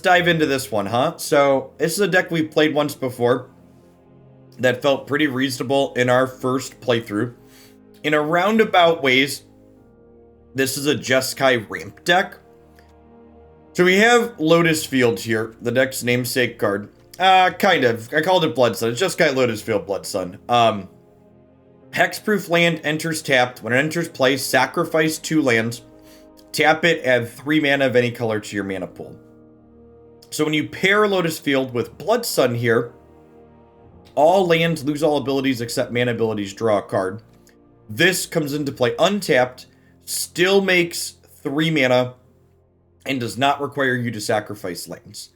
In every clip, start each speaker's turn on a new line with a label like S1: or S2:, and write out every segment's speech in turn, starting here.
S1: dive into this one, huh? So, this is a deck we've played once before that felt pretty reasonable in our first playthrough. In a roundabout ways, this is a Jeskai ramp deck. So we have Lotus Field here, the deck's namesake card. Kind of. I called it Blood Sun. It's Jeskai Lotus Field Blood Sun. Hexproof land enters tapped. When it enters play, sacrifice 2 lands. Tap it, add 3 mana of any color to your mana pool. So when you pair Lotus Field with Blood Sun here, all lands lose all abilities except mana abilities, draw a card. This comes into play untapped, still makes 3 mana, and does not require you to sacrifice lands.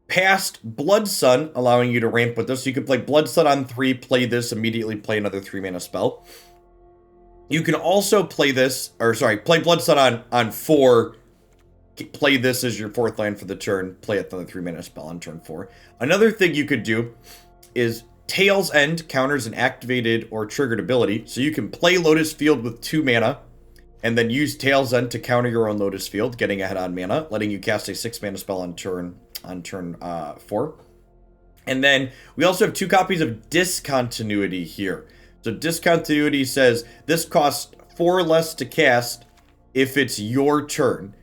S1: Past Blood Sun, allowing you to ramp with this. So you can play Blood Sun on 3, play this, immediately play another 3 mana spell. You can also play this, play Blood Sun on 4, play this as your 4th land for the turn, play another 3 mana spell on turn 4. Another thing you could do is Tail's End counters an activated or triggered ability. So you can play Lotus Field with 2 mana, and then use Tail's End to counter your own Lotus Field, getting ahead on mana, letting you cast a 6 mana spell on turn 4. And then we also have 2 copies of Discontinuity here. So Discontinuity says this costs 4 less to cast if it's your turn,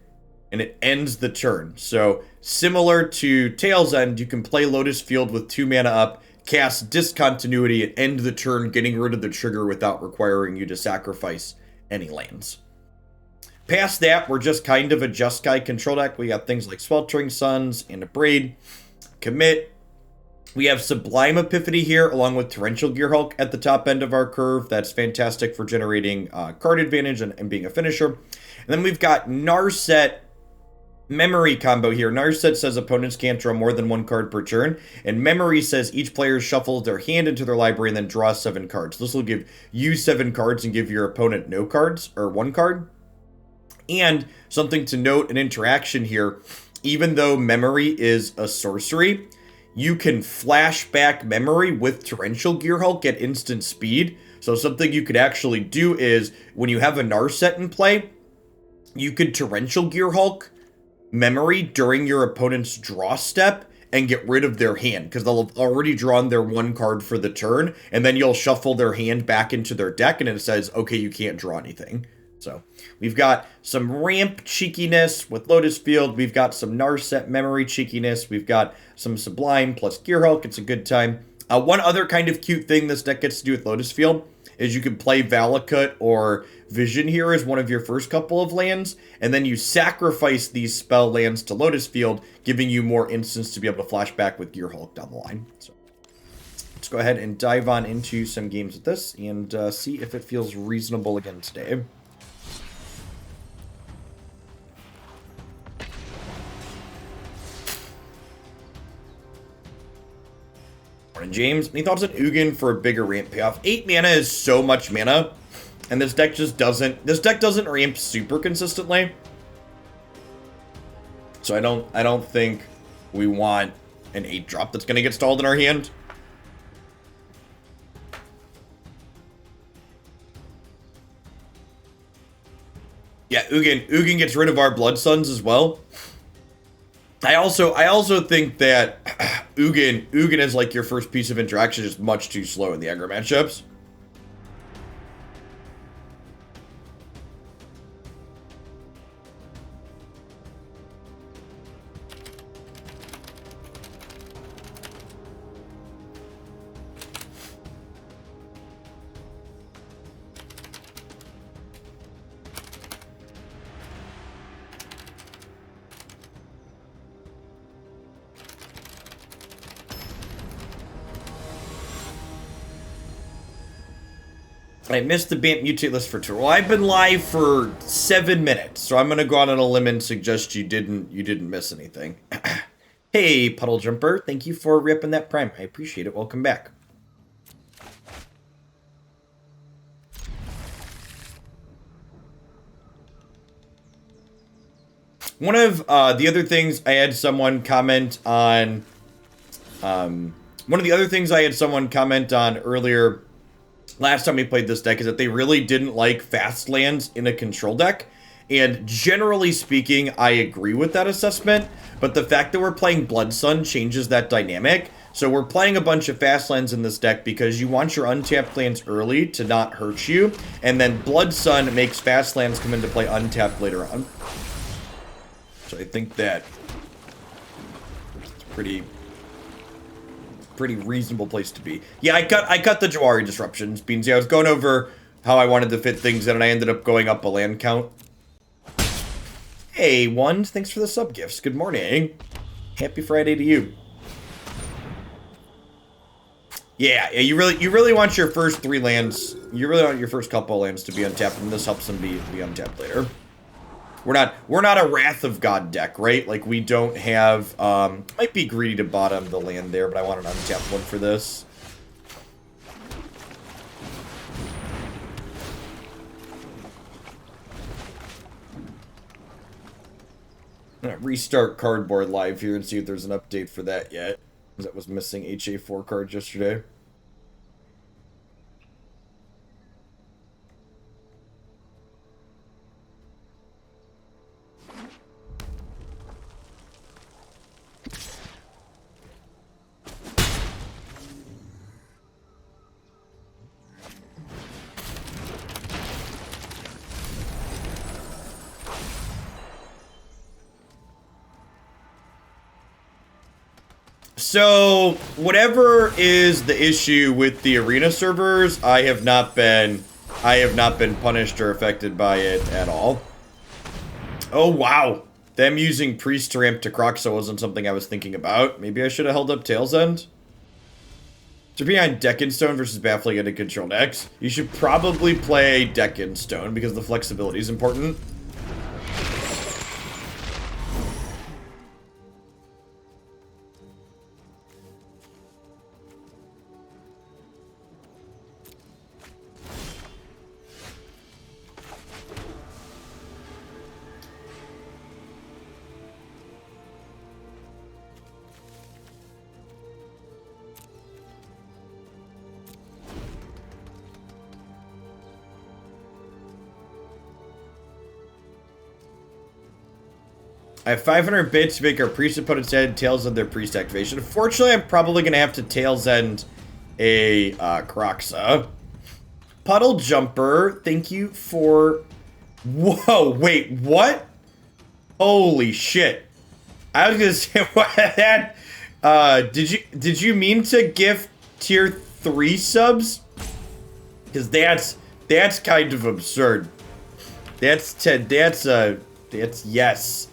S1: and it ends the turn. So similar to Tail's End, you can play Lotus Field with 2 mana up, cast Discontinuity, and end the turn, getting rid of the trigger without requiring you to sacrifice any lands. Past that, we're just kind of a Jeskai control deck. We got things like Sweltering Suns and Abrade, Commit. We have Sublime Epiphany here, along with Torrential Gearhulk at the top end of our curve. That's fantastic for generating card advantage and being a finisher. And then we've got Narset Memory combo here. Narset says opponents can't draw more than 1 card per turn, and Memory says each player shuffles their hand into their library and then draws 7 cards. This will give you 7 cards and give your opponent no cards, or 1 card. And something to note, an interaction here, even though Memory is a sorcery, you can flash back Memory with Torrential Gearhulk at instant speed. So something you could actually do is, when you have a Narset in play, you could Torrential Gearhulk Memory during your opponent's draw step and get rid of their hand, because they'll have already drawn their 1 card for the turn, and then you'll shuffle their hand back into their deck, and it says, okay, you can't draw anything. So we've got some ramp cheekiness with Lotus Field. We've got some Narset Memory cheekiness. We've got some Sublime plus Gearhulk. It's a good time. One other kind of cute thing this deck gets to do with Lotus Field is you can play Valakut or Vision here as one of your first couple of lands, and then you sacrifice these spell lands to Lotus Field, giving you more instants to be able to flash back with Gearhulk down the line. So let's go ahead and dive on into some games with this and see if it feels reasonable again today. James, any thoughts on Ugin for a bigger ramp payoff? 8 mana is so much mana, and this deck doesn't ramp super consistently. So I don't think we want an 8-drop that's gonna get stalled in our hand. Yeah, Ugin gets rid of our Blood Suns as well. I also think that Ugin is like your first piece of interaction, just much too slow in the aggro matchups. I missed the BAMP mutate list for tour. Well, I've been live for 7 minutes, so I'm gonna go out on a limb and suggest you didn't miss anything. Hey, Puddle Jumper, thank you for ripping that prime. I appreciate it. Welcome back. One of the other things I had someone comment on. One of the other things I had someone comment on earlier. Last time we played this deck is that they really didn't like fast lands in a control deck. And generally speaking, I agree with that assessment, but the fact that we're playing Blood Sun changes that dynamic. So we're playing a bunch of fast lands in this deck because you want your untapped lands early to not hurt you, and then Blood Sun makes fast lands come into play untapped later on. So I think that it's pretty reasonable place to be. Yeah, I cut the Jawari disruptions, Beansy. I was going over how I wanted to fit things in, and I ended up going up a land count. Hey, One, thanks for the sub gifts. Good morning. Happy Friday to you. Yeah, you really want your first 3 lands. You really want your first couple lands to be untapped, and this helps them be untapped later. We're not a Wrath of God deck, right? Like, we don't have might be greedy to bottom the land there, but I want an untapped one for this. I'm gonna restart Cardboard Live here and see if there's an update for that yet. That was missing HA4 cards yesterday. So, whatever is the issue with the arena servers, I have not been punished or affected by it at all. Oh, wow. Them using Priest Ramp to Croxa wasn't something I was thinking about. Maybe I should have held up Tail's End. To be on Deck and Stone versus Baffling into control decks, you should probably play Deck and Stone because the flexibility is important. I have 500 bits to make our priest opponent's end Tails End their priest activation. Unfortunately, I'm probably going to have to Tails End a Croxa. Puddle Jumper, thank you for... Whoa, wait, what? Holy shit. I was going to say, what that... did you mean to gift tier 3 subs? Because that's kind of absurd. That's yes.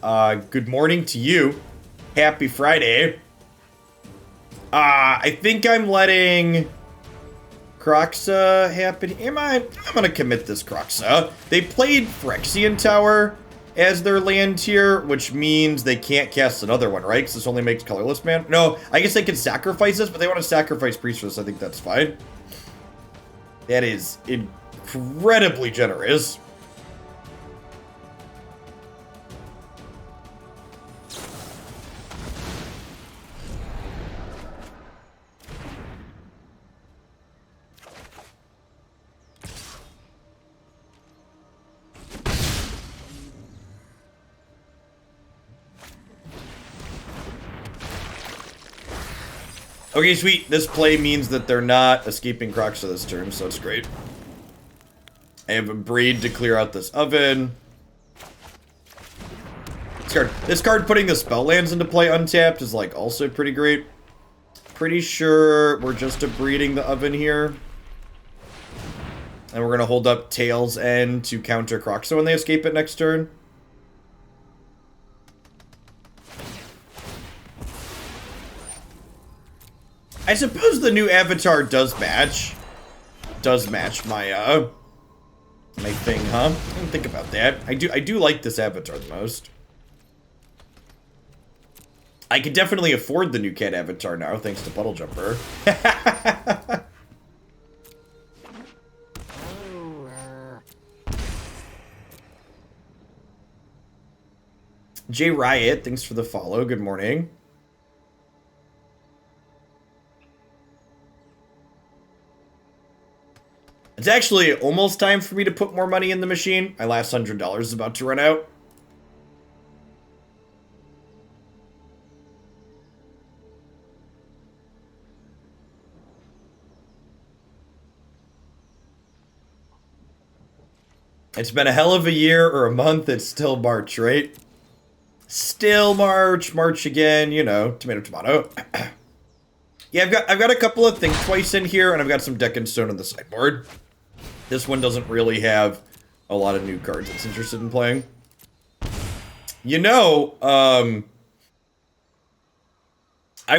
S1: Good morning to you. Happy Friday. I think I'm letting Croxa happen. I'm gonna commit this Croxa. They played Phyrexian Tower as their land here, which means they can't cast another one, right? Because this only makes colorless man. No, I guess they can sacrifice this, but they want to sacrifice Priest for this. I think that's fine. That is incredibly generous. Okay, sweet. This play means that they're not escaping Croxa this turn, so it's great. I have Abrade to clear out this oven. This card putting the spell lands into play untapped is like also pretty great. Pretty sure we're just Abrading the oven here. And we're gonna hold up Tail's End to counter Croxa when they escape it next turn. I suppose the new avatar does match my my thing, huh? I didn't think about that. I do like this avatar the most. I can definitely afford the new cat avatar now, thanks to Puddle Jumper. J Riot, thanks for the follow. Good morning. It's actually almost time for me to put more money in the machine. My last $100 is about to run out. It's been a hell of a year or a month. It's still March, right? Still March. March again, you know, tomato, tomato. Yeah, I've got a couple of Think Twice in here, and I've got some Deck and Stone on the sideboard. This one doesn't really have a lot of new cards it's interested in playing. You know, I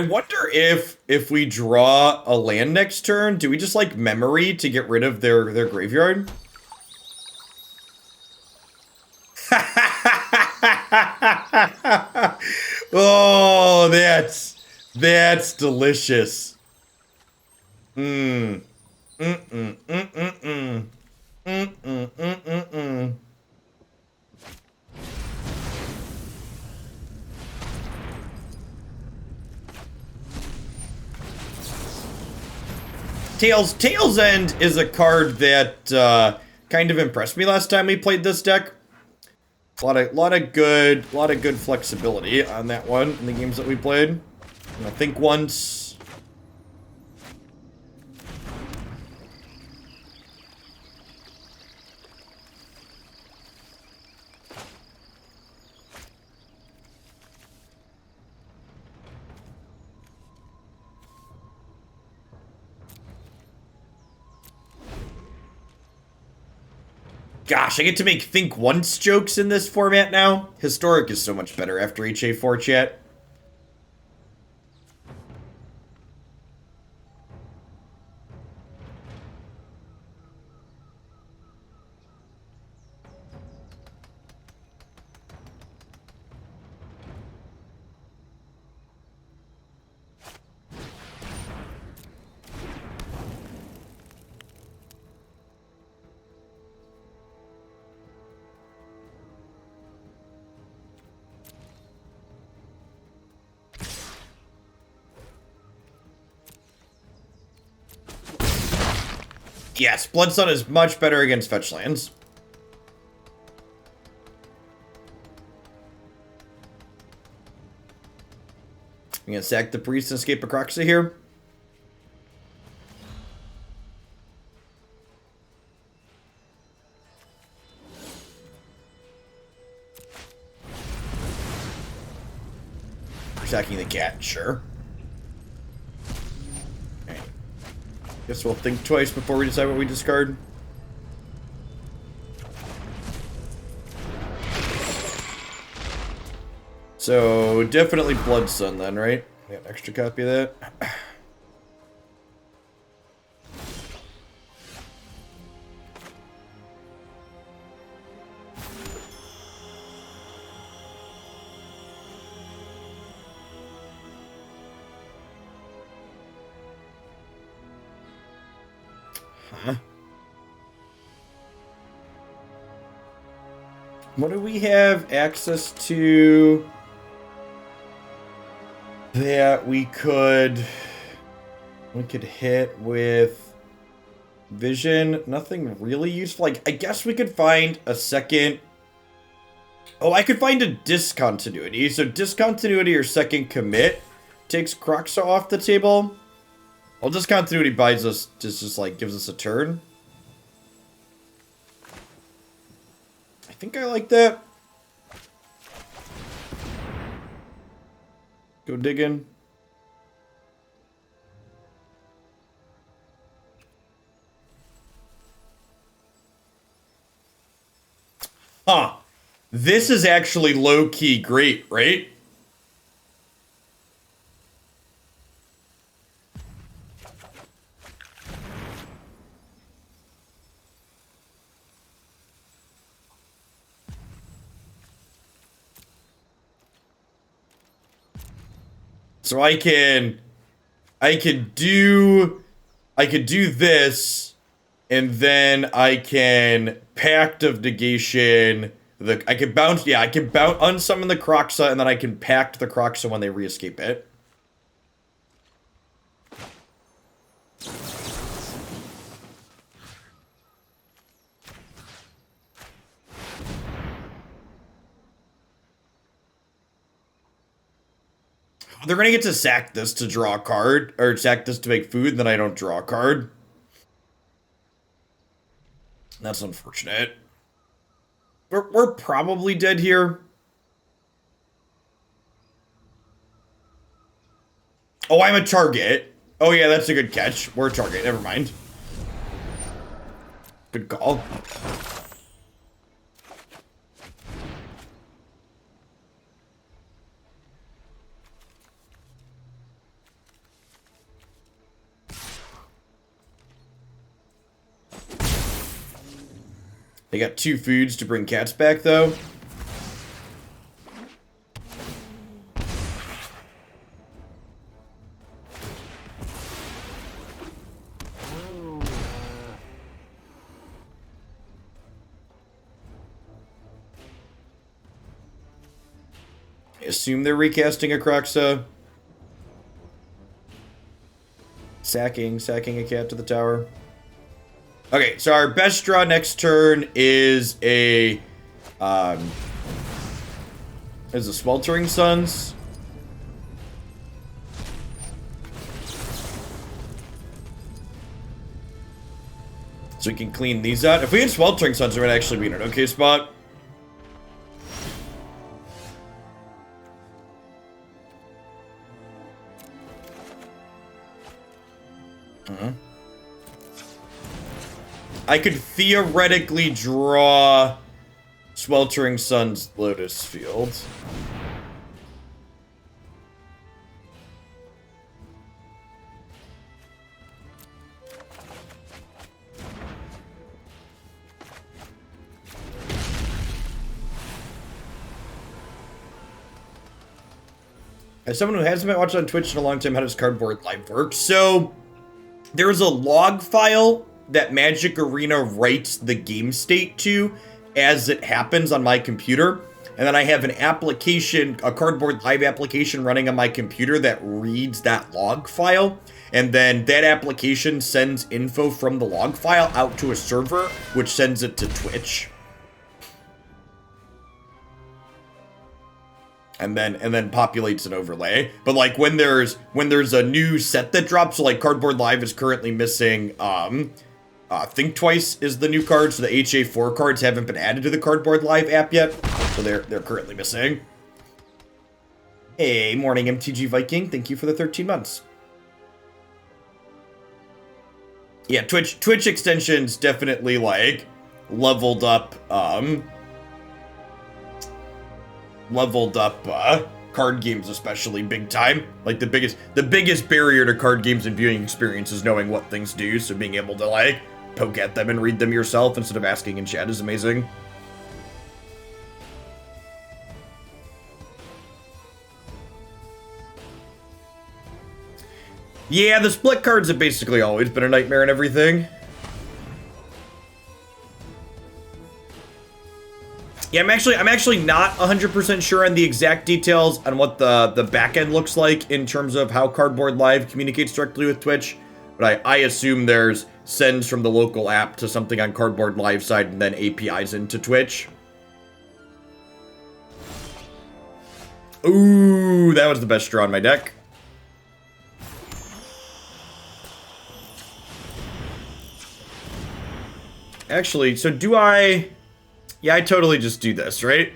S1: wonder if we draw a land next turn, do we just like memory to get rid of their graveyard? Oh, that's delicious. Tail's End is a card that kind of impressed me last time we played this deck. A lot of good flexibility on that one in the games that we played. I think once. Gosh, I get to make Think Once jokes in this format now. Historic is so much better after HA4 chat. Yes, Blood Sun is much better against fetch lands. I'm gonna sack the priest and escape Acroxa here. Sacking the cat, sure. Guess we'll think twice before we decide what we discard. So, definitely Blood Sun then, right? We got an extra copy of that. What do we have access to that we could hit with Vision? Nothing really useful. Like, I guess we could find a second. Oh, I could find a Discontinuity. So Discontinuity or second commit takes Croxa off the table. Well, Discontinuity buys us, just like gives us a turn. I think I like that. Go digging. Huh. This is actually low-key great, right? So I could do this, and then I can Pact of Negation. I can unsummon the Croxa, and then I can Pact the Croxa when they re-escape it. They're gonna get to sack this to draw a card, or sack this to make food, and then I don't draw a card. That's unfortunate. We're probably dead here. Oh, I'm a target. Oh yeah, that's a good catch. We're a target, never mind. Good call. They got 2 foods to bring cats back, though. I assume they're recasting a Croxa. Sacking a cat to the tower. Okay, so our best draw next turn is a Sweltering Suns. So we can clean these out. If we had Sweltering Suns, we would actually be in an okay spot. I could theoretically draw Sweltering Suns Lotus Field. As someone who hasn't been watching on Twitch in a long time, how does Cardboard Live work? So, there's a log file that Magic Arena writes the game state to as it happens on my computer. And then I have an application, a Cardboard Live application running on my computer that reads that log file. And then that application sends info from the log file out to a server, which sends it to Twitch. And then populates an overlay. But like when there's a new set that drops, so like Cardboard Live is currently missing Think Twice is the new card, so the HA4 cards haven't been added to the Cardboard Live app yet, so they're currently missing. Hey, morning MTG Viking, thank you for the 13 months. Yeah, Twitch extensions definitely like leveled up card games, especially big time. Like the biggest barrier to card games and viewing experience is knowing what things do, so being able to like poke at them and read them yourself instead of asking in chat is amazing. Yeah, the split cards have basically always been a nightmare and everything. Yeah, I'm actually not 100% sure on the exact details on what the back end looks like in terms of how Cardboard Live communicates directly with Twitch, but I assume there's sends from the local app to something on Cardboard Live side and then APIs into Twitch. Ooh, that was the best draw on my deck. Actually, so do I... Yeah, I totally just do this, right?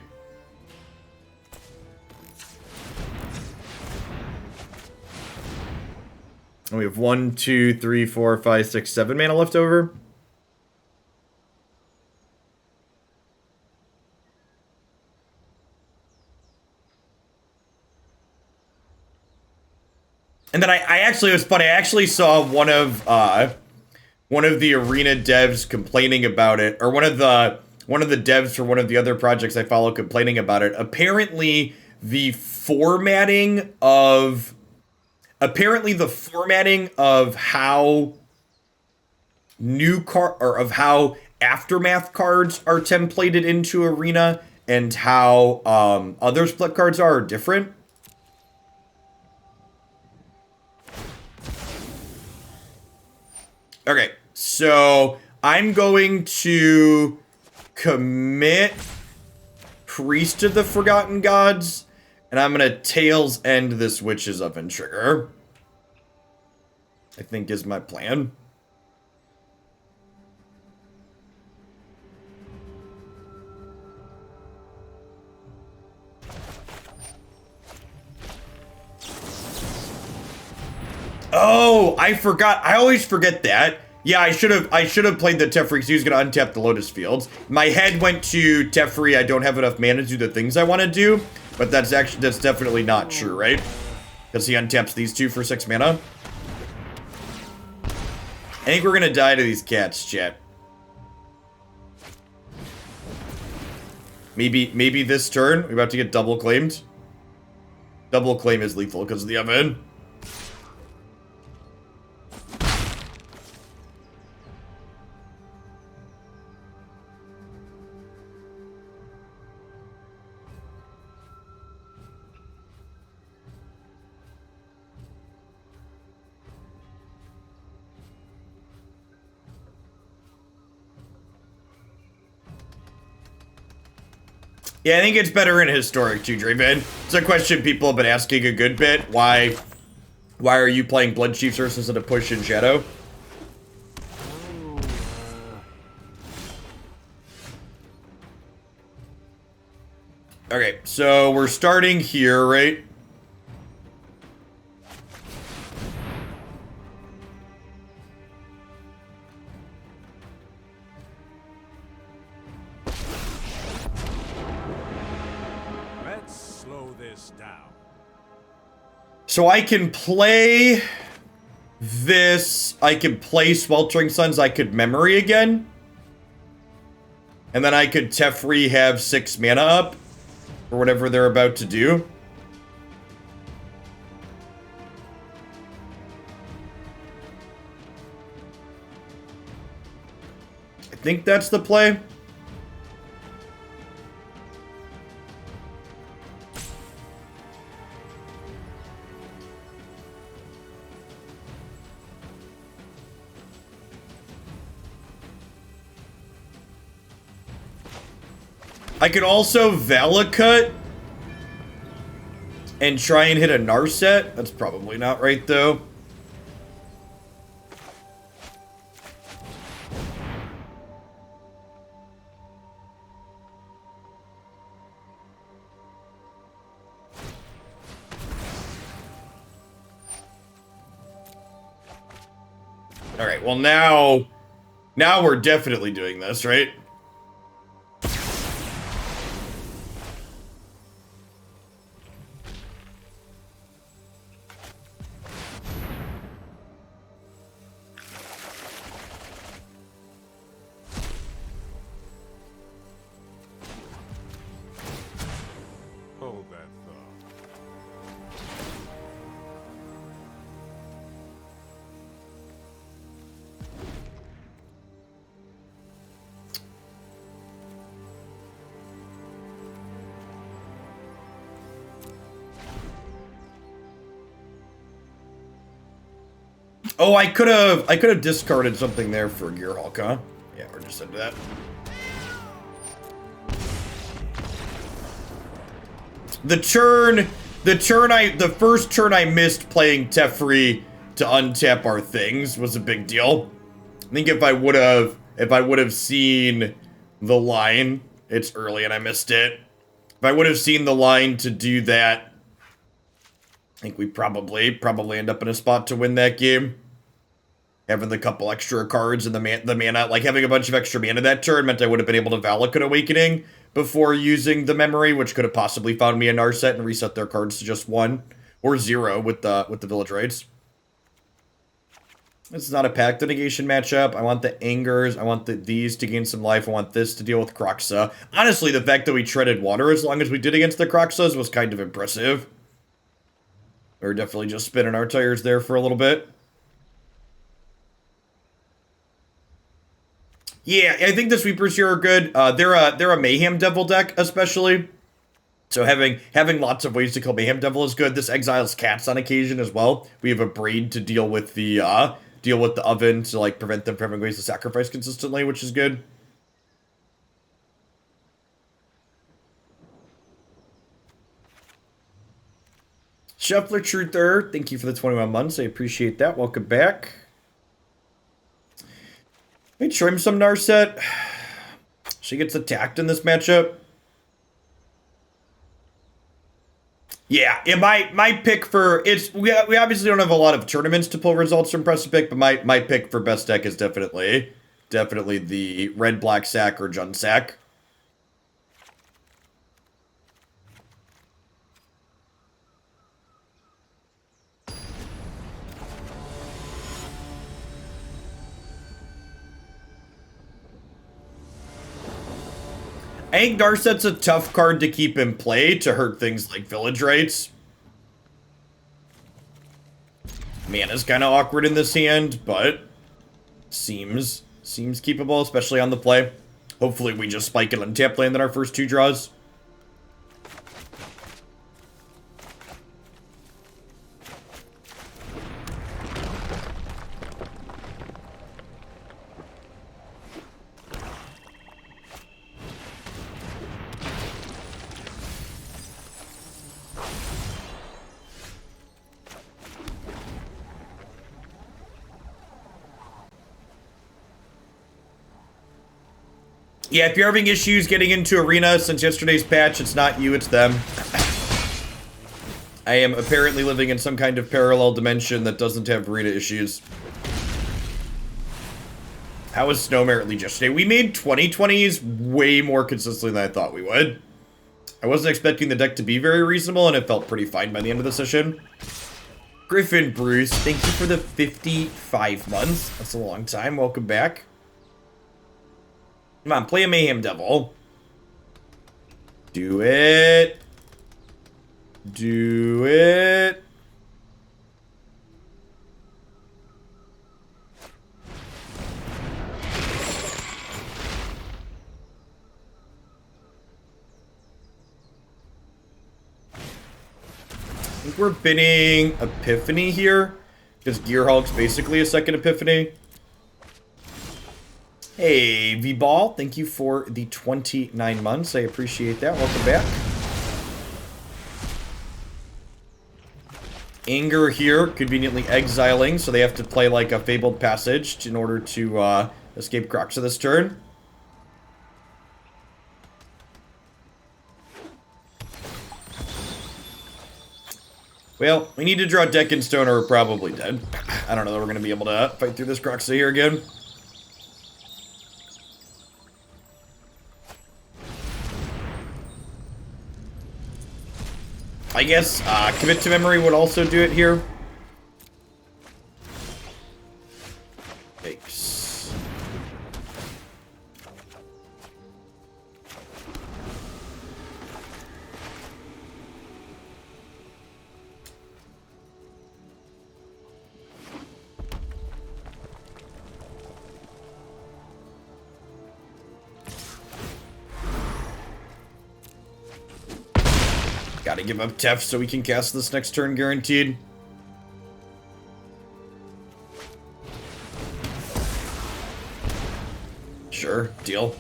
S1: And we have 1, 2, 3, 4, 5, 6, 7 mana left over. And then I actually, it was funny, I actually saw one of the arena devs complaining about it, or one of the devs for one of the other projects I follow complaining about it. Apparently the formatting of how of how Aftermath cards are templated into Arena and how other split cards are different. Okay, so I'm going to commit Priest of the Forgotten Gods, And I'm going to Tails End this Witch's Oven trigger. I think is my plan. Oh, I forgot. I always forget that. Yeah, I should have played the Teferi because he was going to untap the Lotus Fields. My head went to Teferi. I don't have enough mana to do the things I want to do, but that's definitely not true, right? Because he untaps these two for 6 mana. I think we're going to die to these cats, chat. Maybe this turn we're about to get double claimed. Double claim is lethal because of the oven. Yeah, I think it's better in Historic too, Draven. It's a question people have been asking a good bit. Why are you playing Blood Chief Source instead of Push in Shadow? Okay, so we're starting here, right? So I can play this, I could play Sweltering Suns, I could Memory again. And then I could Teferi have 6 mana up, or whatever they're about to do. I think that's the play. I could also Valakut and try and hit a Narset. That's probably not right, though. All right, well now we're definitely doing this, right? Oh, I could have discarded something there for Gearhulk, huh? Yeah, we're just into that. The first turn I missed playing Teferi to untap our things was a big deal. I think if I would have seen the line, it's early and I missed it. If I would have seen the line to do that, I think we probably end up in a spot to win that game. Having the couple extra cards and the mana, like having a bunch of extra mana that turn meant I would have been able to Valakut Awakening before using the Memory, which could have possibly found me a Narset and reset their cards to just 1 or 0 with the Village Raids. This is not a Pact of Negation matchup. I want the Angers. I want these to gain some life. I want this to deal with Kroxa. Honestly, the fact that we treaded water as long as we did against the Kroxas was kind of impressive. We were definitely just spinning our tires there for a little bit. Yeah, I think the sweepers here are good. They're a Mayhem Devil deck, especially. So having lots of ways to kill Mayhem Devil is good. This exiles cats on occasion as well. We have Abrade to deal with the oven to like prevent them from having ways to sacrifice consistently, which is good. Shuffler Truther, thank you for the 21 months. I appreciate that. Welcome back. Let me trim some Narset. She gets attacked in this matchup. Yeah, my pick for we obviously don't have a lot of tournaments to pull results from press to pick, but my pick for best deck is definitely the red black sack or Jund sack. I think Narset's a tough card to keep in play to hurt things like village rights. Mana's kind of awkward in this hand, but seems keepable, especially on the play. Hopefully we just spike an untapped land in our first 2 draws. Yeah, if you're having issues getting into Arena since yesterday's patch, it's not you, it's them. I am apparently living in some kind of parallel dimension that doesn't have Arena issues. How was Snow Merit League yesterday? We made 2020s way more consistently than I thought we would. I wasn't expecting the deck to be very reasonable, and it felt pretty fine by the end of the session. Griffin Bruce, thank you for the 55 months. That's a long time. Welcome back. Come on, play a Mayhem Devil. Do it. Do it. I think we're binning Epiphany here, because Gearhulk's basically a second Epiphany. Hey, V-Ball, thank you for the 29 months. I appreciate that. Welcome back. Anger here, conveniently exiling, so they have to play like a Fabled Passage in order to escape Crocs this turn. Well, we need to draw Deck and Stone or we're probably dead. I don't know that we're going to be able to fight through this Crocs here again. I guess Commit to Memory would also do it here. Thanks. Gotta give up Tef so we can cast this next turn guaranteed. Sure, deal.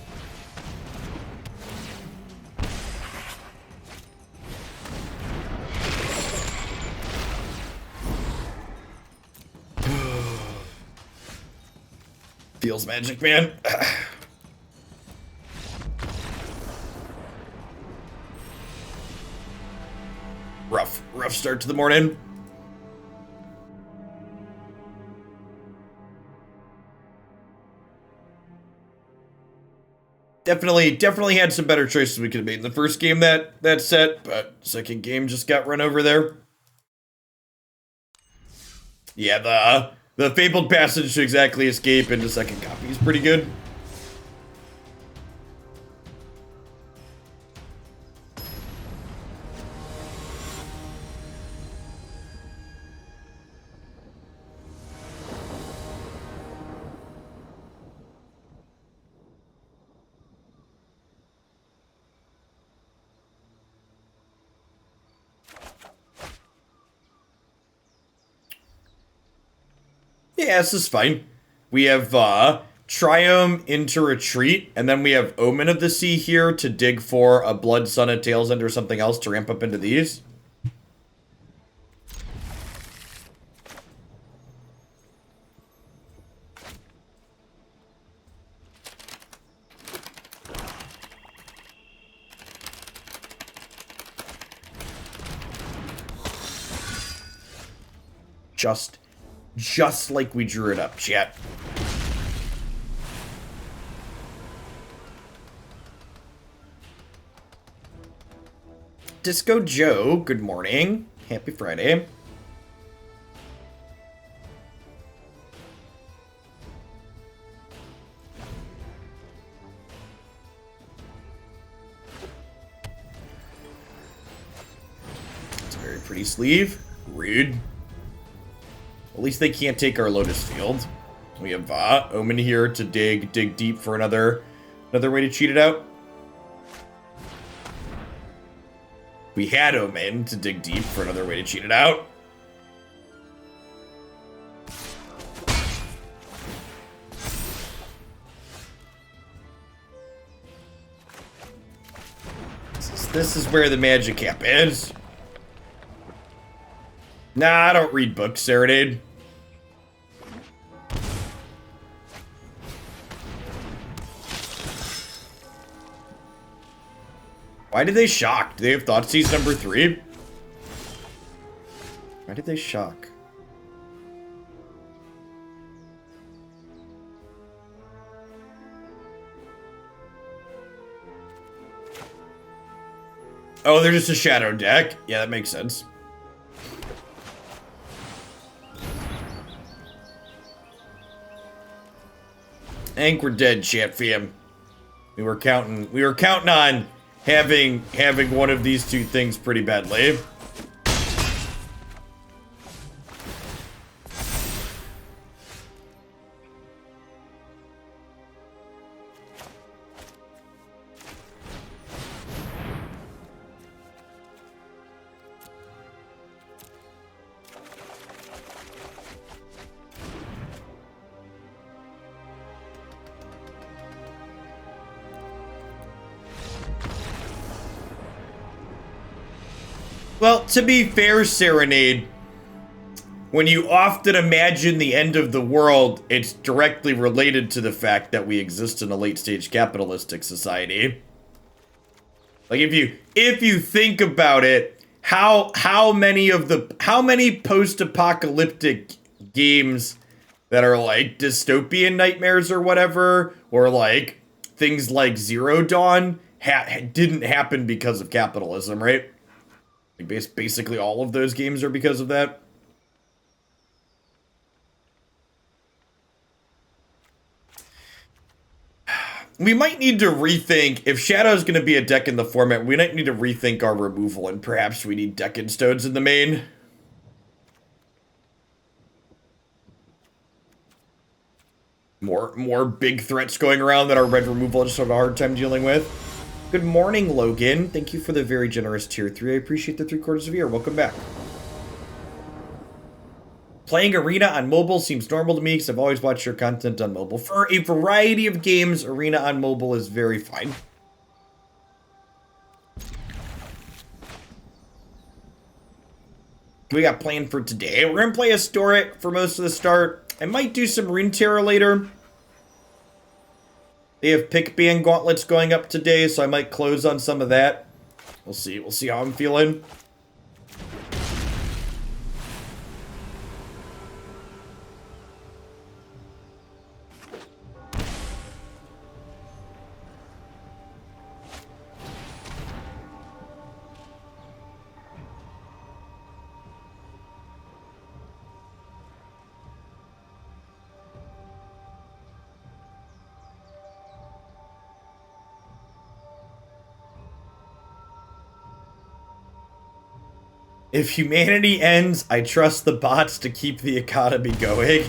S1: Feels magic, man. Rough start to the morning. Definitely had some better choices we could have made in the first game that set, but second game just got run over there. Yeah, the Fabled Passage to exactly escape into second copy is pretty good. Yeah, this is fine. We have Triome into Retreat, and then we have Omen of the Sea here to dig for a Blood Sun, a Tail's End, or something else to ramp up into these. just like we drew it up, chat. Disco Joe, good morning. Happy Friday. It's a very pretty sleeve. Rude. At least they can't take our Lotus Field. We have Omen here to dig deep for another way to cheat it out. We had Omen to dig deep for another way to cheat it out. This is where the magic happens. Nah, I don't read books, Serenade. Why did they shock? Do they have Thoughtseize number 3? Why did they shock? Oh, they're just a shadow deck? Yeah, that makes sense. I think we're dead, chat fam. We were counting on having one of these two things pretty badly. Well, to be fair, Serenade, when you often imagine the end of the world, it's directly related to the fact that we exist in a late-stage capitalistic society. Like, if you think about it, how many post-apocalyptic games that are like dystopian nightmares or whatever, or like things like Zero Dawn didn't happen because of capitalism, right? Like basically all of those games are because of that. We might need to rethink, if Shadow's going to be a deck in the format, we might need to rethink our removal, and perhaps we need Deccan Stones in the main. More big threats going around that our red removal just have a hard time dealing with. Good morning, Logan. Thank you for the very generous tier 3. I appreciate the 3/4 of a year. Welcome back. Playing Arena on mobile seems normal to me because I've always watched your content on mobile. For a variety of games, Arena on mobile is very fine. We got planned for today. We're going to play Historic for most of the start. I might do some Runeterra later. They have pick ban gauntlets going up today, so I might close on some of that. We'll see. We'll see how I'm feeling. If humanity ends, I trust the bots to keep the economy going.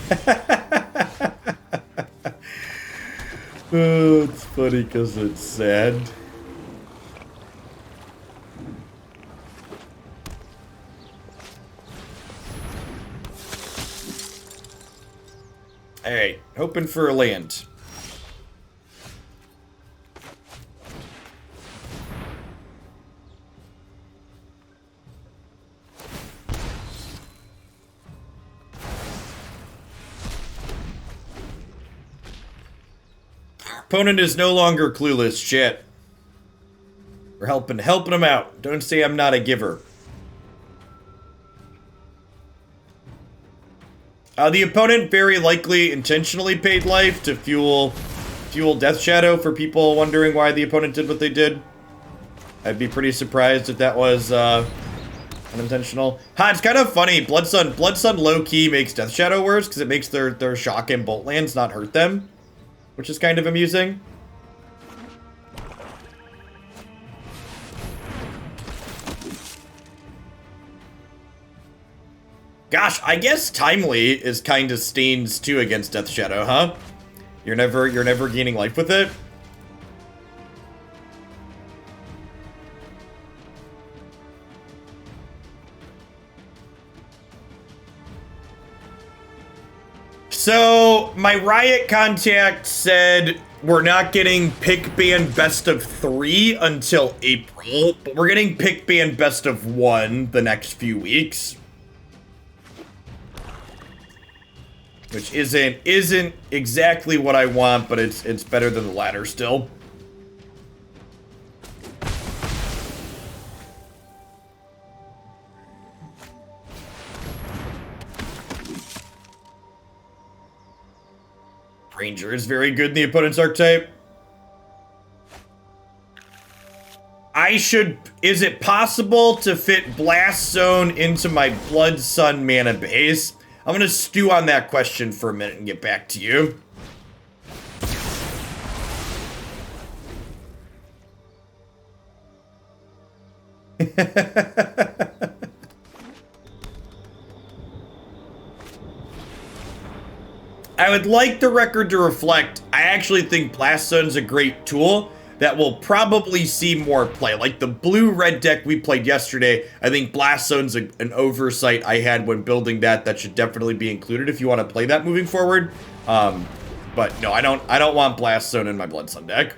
S1: Oh, it's funny because it's sad. Alright, hoping for a land. Opponent is no longer clueless, shit. We're helping him out. Don't say I'm not a giver. The opponent very likely intentionally paid life to fuel Death Shadow for people wondering why the opponent did what they did. I'd be pretty surprised if that was unintentional. It's kind of funny. Blood Sun low-key makes Death Shadow worse because it makes their shock and bolt lands not hurt them, which is kind of amusing. Gosh, I guess Timely is kind of stains too against Death Shadow, huh? You're never gaining life with it. So, my Riot contact said we're not getting pick ban best of 3 until April, but we're getting pick ban best of 1 the next few weeks. Which isn't exactly what I want, but it's better than the latter still. Ranger is very good in the opponent's archetype. Is it possible to fit Blast Zone into my Blood Sun mana base? I'm gonna stew on that question for a minute and get back to you. I would like the record to reflect, I actually think Blast Zone's a great tool that will probably see more play. Like the blue-red deck we played yesterday, I think Blast Zone's an oversight I had when building that should definitely be included if you want to play that moving forward. But no, I don't want Blast Zone in my Blood Sun deck.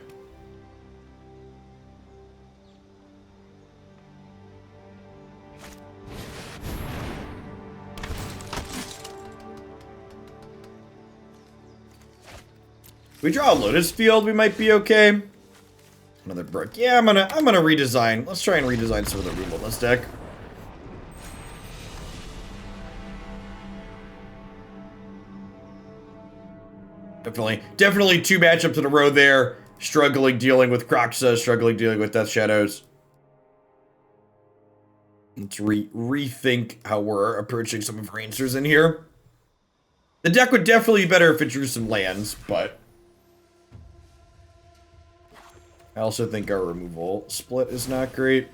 S1: If we draw a Lotus Field, we might be okay. Another Brook. Yeah, I'm gonna redesign. Let's try and redesign some of the removal in this deck. Definitely 2 matchups in a row there. Struggling dealing with Kroxa, struggling dealing with Death Shadows. Let's rethink how we're approaching some of our answers in here. The deck would definitely be better if it drew some lands, but I also think our removal split is not great.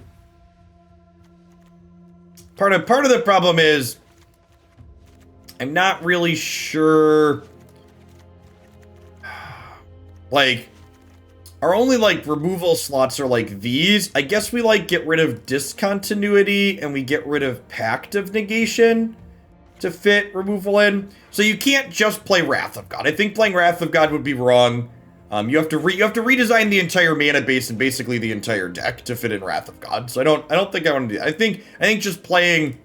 S1: Part of the problem is I'm not really sure. Like, our only like removal slots are like these. I guess we like get rid of Discontinuity and we get rid of Pact of Negation to fit removal in. So you can't just play Wrath of God. I think playing Wrath of God would be wrong. You have to redesign the entire mana base and basically the entire deck to fit in Wrath of God. So I don't think I want to do that. I think just playing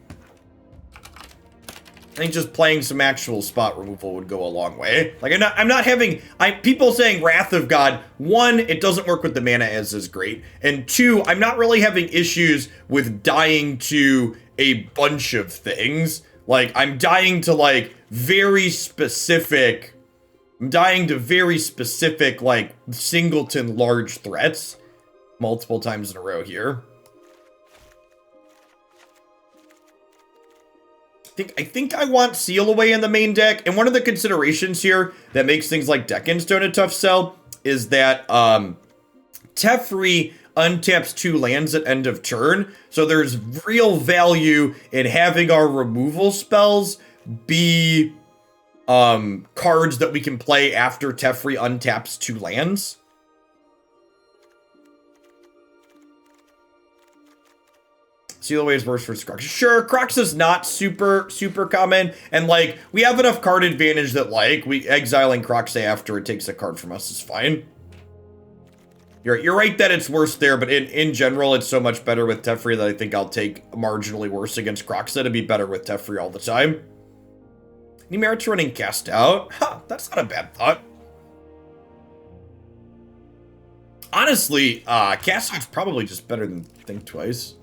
S1: some actual spot removal would go a long way. Like I'm not having people saying Wrath of God. 1, it doesn't work with the mana as great, and 2, I'm not really having issues with dying to a bunch of things. Like I'm dying to like very specific like singleton large threats multiple times in a row here. I think I want Seal Away in the main deck, and one of the considerations here that makes things like Deccan Stone a tough sell is that Teferi untaps 2 lands at end of turn, so there's real value in having our removal spells be cards that we can play after Teferi untaps 2 lands. Seal Away is worse for Crocs. Sure, Crocs is not super common, and like we have enough card advantage that like exiling Crocs after it takes a card from us is fine. You're right that it's worse there, but in general it's so much better with Teferi that I think I'll take marginally worse against Crocs to be better with Teferi all the time. Any merits running Cast Out? Huh, that's not a bad thought. Honestly, Cast Out's probably just better than Think Twice.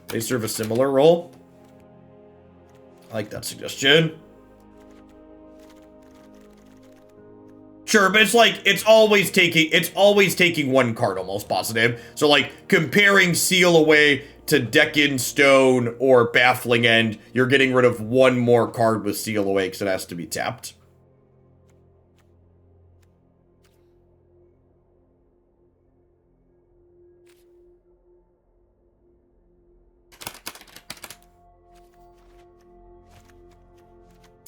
S1: They serve a similar role. I like that suggestion. Sure, but it's like, it's always taking one card almost positive. So like, comparing Seal Away to Deccan Stone or Baffling End, you're getting rid of one more card with Seal Away because it has to be tapped.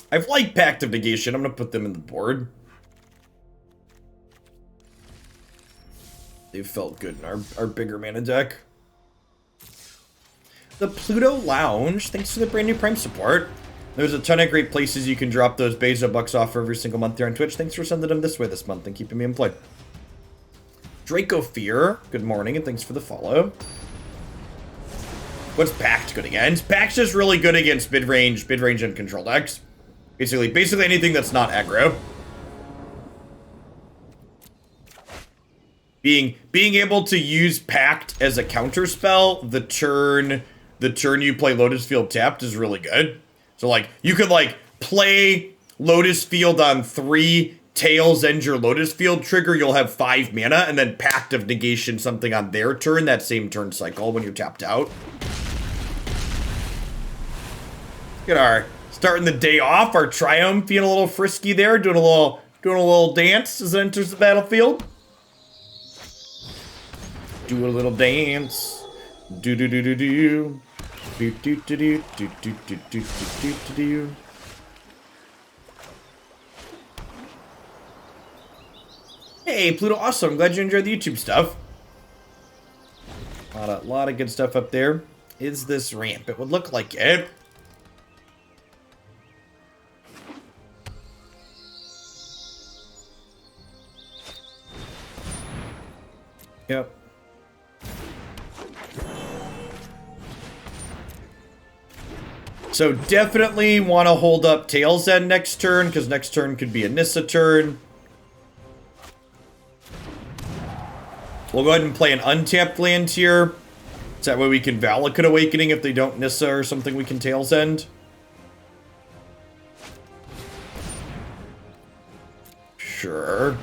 S1: I've liked Pact of Negation. I'm going to put them in the board. They've felt good in our bigger mana deck. The Pluto Lounge. Thanks for the brand new Prime support. There's a ton of great places you can drop those Beza bucks off for every single month here on Twitch. Thanks for sending them this way this month and keeping me employed. Draco Fear. Good morning and thanks for the follow. What's Pact good against? Pact's just really good against mid-range and control decks. Basically anything that's not aggro. Being able to use Pact as a counter spell the turn you play Lotus Field tapped is really good. So like you could like play Lotus Field on 3, Tails end your Lotus Field trigger, you'll have 5 mana, and then Pact of Negation something on their turn, that same turn cycle when you're tapped out. Look at our starting the day off, our Triome feeling a little frisky there, doing a little dance as it enters the battlefield. Do a little dance. Do do do do do. Do do do do do do do do do do do. Hey Pluto, awesome. Glad you enjoyed the YouTube stuff. A lot of good stuff up there. Is this ramp? It would look like it. Yep. So definitely want to hold up Tails End next turn, because next turn could be a Nissa turn. We'll go ahead and play an untapped land here. So that way we can Valakut Awakening if they don't Nissa or something we can Tails End. Sure.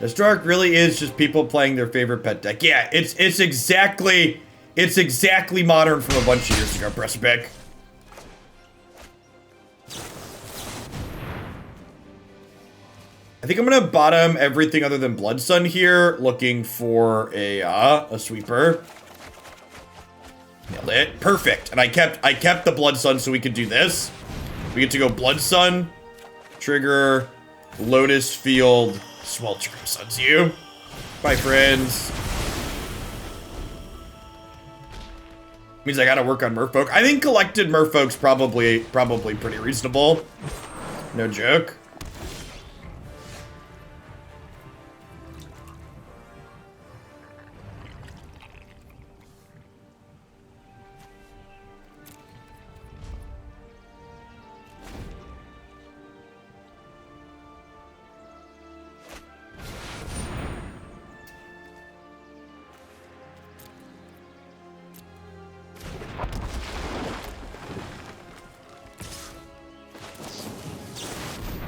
S1: This Dark really is just people playing their favorite pet deck. Yeah, it's exactly modern from a bunch of years ago, press pick. I think I'm gonna bottom everything other than Blood Sun here, looking for a sweeper. Nailed it. Perfect. And I kept the Blood Sun so we could do this. We get to go Blood Sun, trigger, Lotus Field, Sweltering Suns you. Bye, friends. Means I gotta work on Merfolk. I think collected Merfolk's probably pretty reasonable. No joke.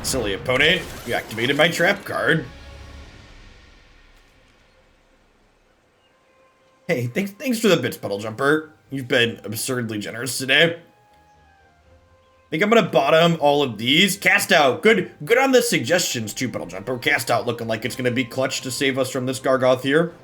S1: Silly opponent, you activated my trap card. Hey, thanks for the bits, Puddle Jumper. You've been absurdly generous today. I think I'm gonna bottom all of these. Cast Out, good on the suggestions too, Puddle Jumper. Cast Out looking like it's gonna be clutch to save us from this Gargoth here.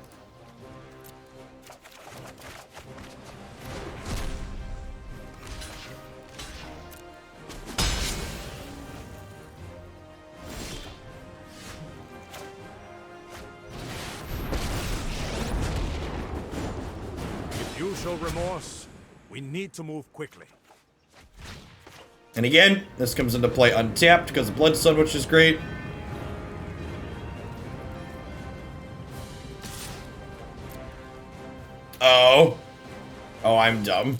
S2: Remorse. We need to move quickly.
S1: And again, this comes into play untapped because of Blood Sun, which is great. Oh, I'm dumb.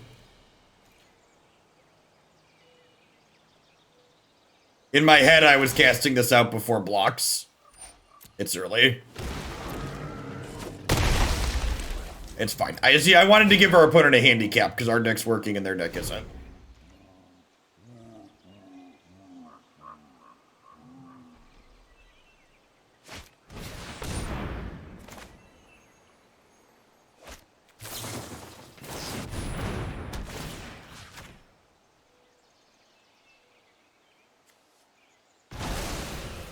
S1: In my head, I was casting this out before blocks. It's early. It's fine. I wanted to give our opponent a handicap because our deck's working and their deck isn't.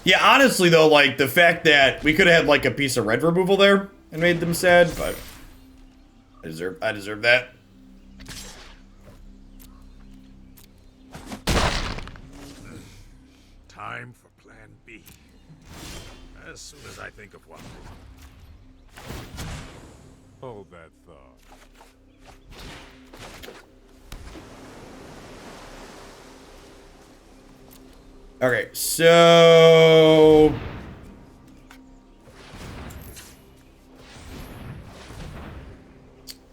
S1: Yeah, honestly though, like the fact that we could have had like a piece of red removal there and made them sad, but I deserve that.
S2: Time for plan B. As soon as I think of one. Hold that thought.
S1: Okay, so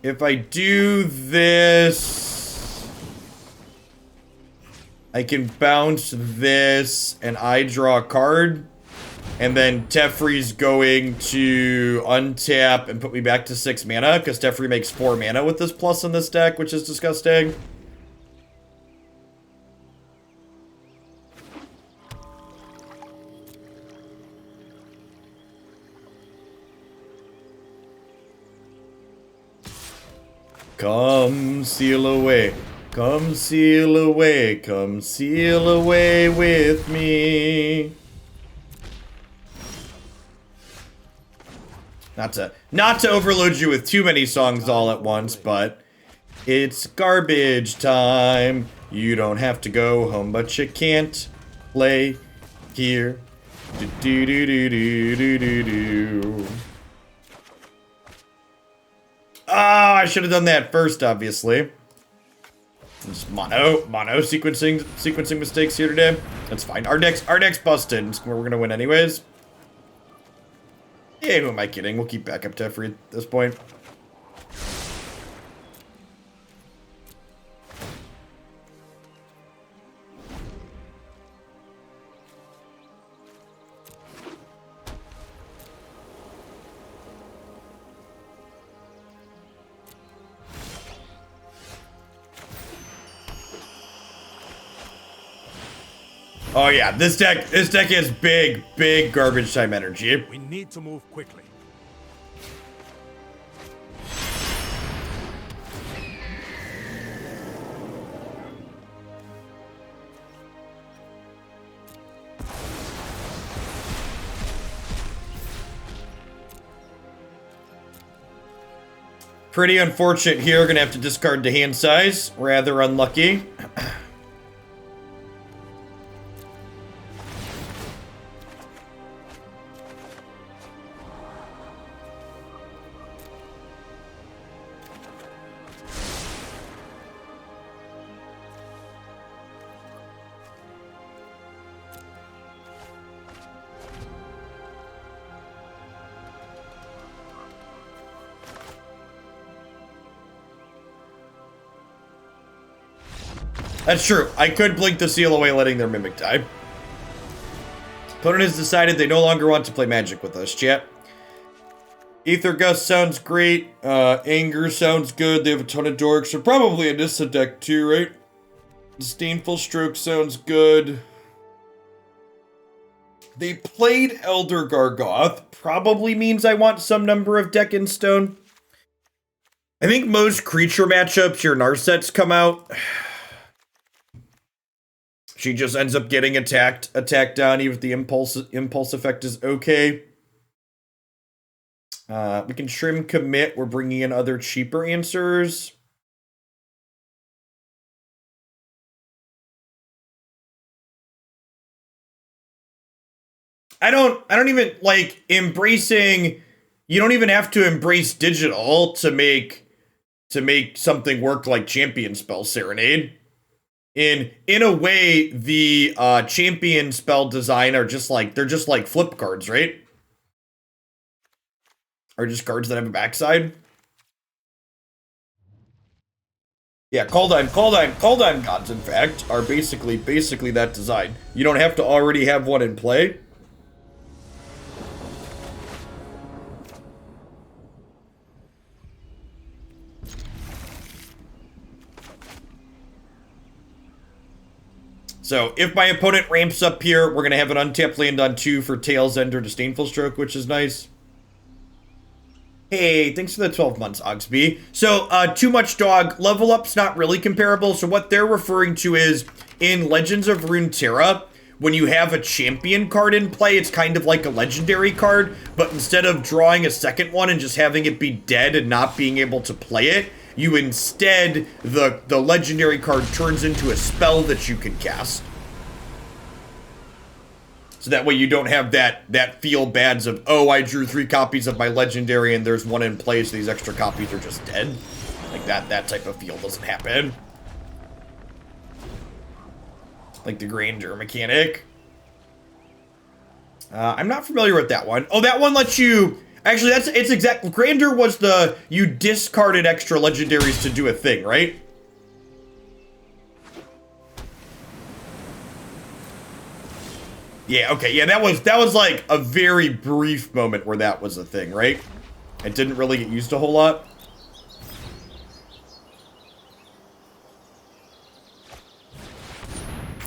S1: if I do this, I can bounce this and I draw a card. And then Teferi's going to untap and put me back to 6 mana because Teferi makes 4 mana with this plus in this deck, which is disgusting. Come seal away, come seal away, come seal away with me. Not to overload you with too many songs all at once, but it's garbage time. You don't have to go home, but you can't play here. Do do do do do do do do. Oh, I should have done that first, obviously. Just mono sequencing mistakes here today. That's fine. Our deck's busted. We're gonna win anyways. Yeah, who am I kidding? We'll keep backup Teferi at this point. Oh yeah, this deck is big garbage time energy.
S2: We need to move quickly.
S1: Pretty unfortunate here. Gonna have to discard the hand size. Rather unlucky. That's true. I could blink the seal away, letting their Mimic die. Opponent has decided they no longer want to play Magic with us, chat. Aether Gust sounds great. Anger sounds good. They have a ton of dorks. So probably a Nissa deck too, right? Disdainful Stroke sounds good. They played Elder Gargoth. Probably means I want some number of deck in stone. I think most creature matchups, your Narsets come out. She just ends up getting attacked down, even if the impulse effect is okay. We can trim commit. We're bringing in other cheaper answers. I don't even like embracing. You don't even have to embrace digital to make something work like Champion Spell Serenade. In a way, the champion spell design are just like, they're just like flip cards, right? Or just cards that have a backside. Yeah, Kaldheim gods, in fact, are basically that design. You don't have to already have one in play. So, if my opponent ramps up here, we're going to have an untapped land on 2 for Tail's End or Disdainful Stroke, which is nice. Hey, thanks for the 12 months, Oxby. So, Too Much Dog, level up's not really comparable. So what they're referring to is, in Legends of Runeterra, when you have a champion card in play, it's kind of like a legendary card, but instead of drawing a second one and just having it be dead and not being able to play it, you instead, the legendary card turns into a spell that you can cast. So that way you don't have that feel bads of, oh, I drew 3 copies of my legendary and there's one in play, so these extra copies are just dead. Like that type of feel doesn't happen. Like the Grandeur mechanic. I'm not familiar with that one. Oh, that one lets you... Actually, it's exact... Grandeur was you discarded extra legendaries to do a thing, right? Yeah, okay, yeah, that was like a very brief moment where that was a thing, right? It didn't really get used a whole lot.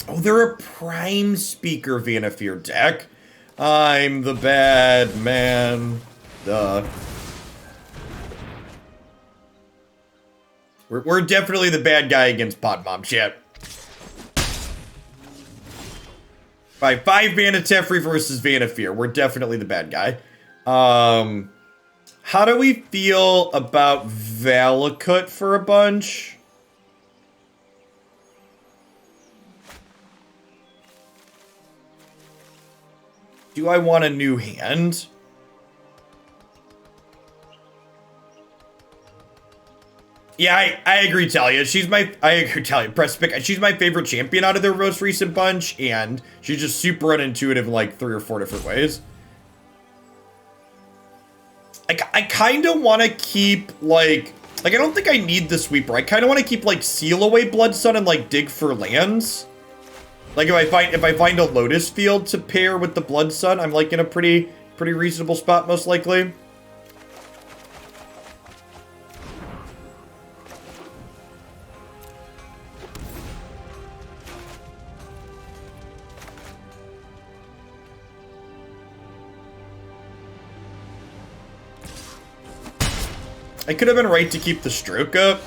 S1: Oh, they're a Prime Speaker Vanafear deck. I'm the bad man. Duh. We're definitely the bad guy against Podmom, chat. By 5 mana Teferi versus Vanafear. We're definitely the bad guy. How do we feel about Valakut for a bunch? Do I want a new hand? Yeah, I agree, Talia. I agree, Talia. Press pick. She's my favorite champion out of their most recent bunch, and she's just super unintuitive in like 3 or 4 different ways. I kind of want to keep like I don't think I need the sweeper. I kind of want to keep like Seal Away Blood Sun and like dig for lands. Like if I find a Lotus Field to pair with the Blood Sun, I'm like in a pretty reasonable spot most likely. I could have been right to keep the stroke up.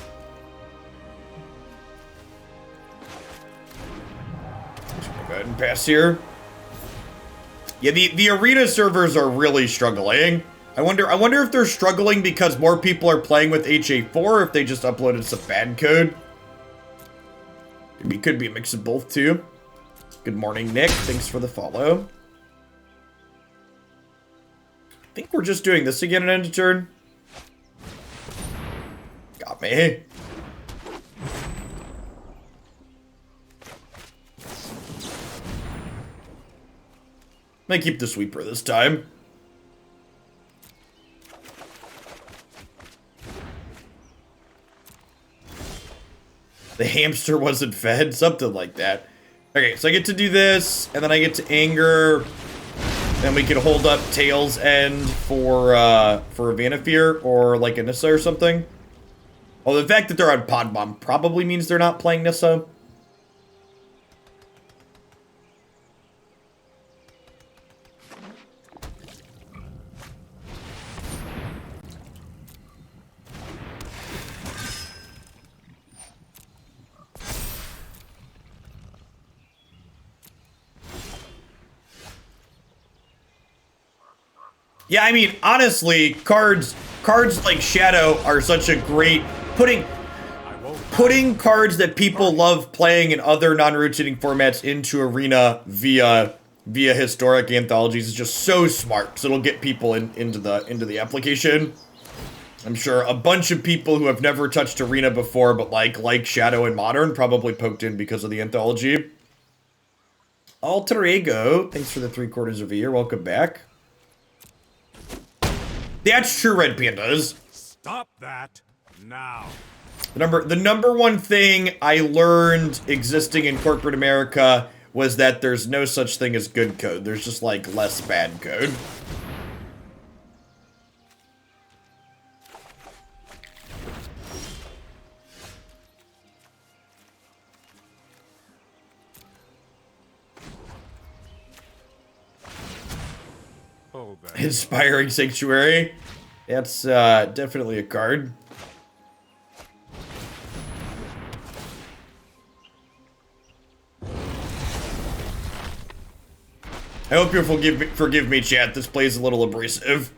S1: Just gonna go ahead and pass here. Yeah, the arena servers are really struggling. I wonder if they're struggling because more people are playing with HA4 or if they just uploaded some bad code. It could be a mix of both too. Good morning, Nick. Thanks for the follow. I think we're just doing this again at end of turn. Got me. Might keep the sweeper this time. The hamster wasn't fed, something like that. Okay, so I get to do this, and then I get to anger. Then we can hold up Tail's End for a Vanafear or like a Nissa or something. Well, the fact that they're on Podmom probably means they're not playing Nissa. Yeah, I mean, honestly, cards like Shadow are such a great... Putting cards that people love playing in other non-rotating formats into Arena via historic anthologies is just so smart, because it'll get people into the application. I'm sure a bunch of people who have never touched Arena before, but like Shadow and Modern, probably poked in because of the anthology. Alter Ego, thanks for the 3/4 of a year. Welcome back. That's true, Red Pandas.
S2: Stop that now.
S1: The number one thing I learned existing in corporate America was that there's no such thing as good code. There's just, like, less bad code. Inspiring Sanctuary. That's definitely a card. I hope you'll forgive me, chat. This play's a little abrasive.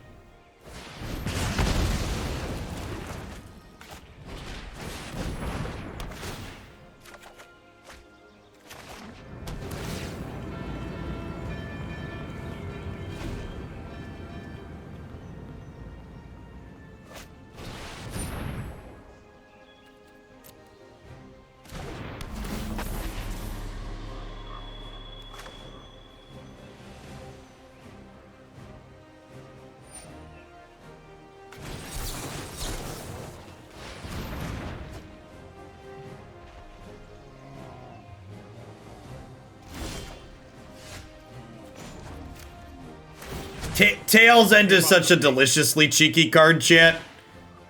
S1: Tails End is such a deliciously cheeky card, chat.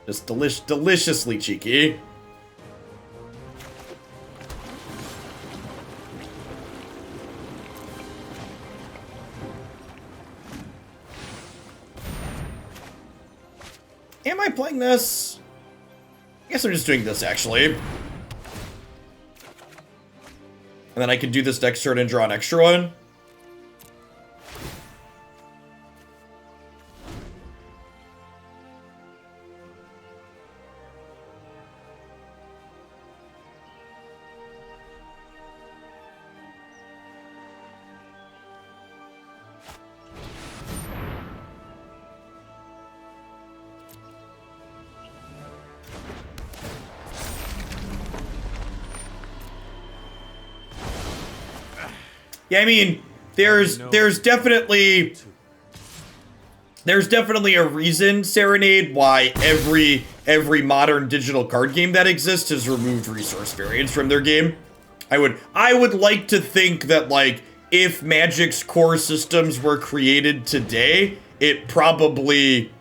S1: Just deliciously cheeky. Am I playing this? I guess I'm just doing this, actually. And then I can do this next turn and draw an extra one. Yeah, I mean, there's definitely a reason, Serenade, why every modern digital card game that exists has removed resource variants from their game. I would like to think that, like, if Magic's core systems were created today, they probably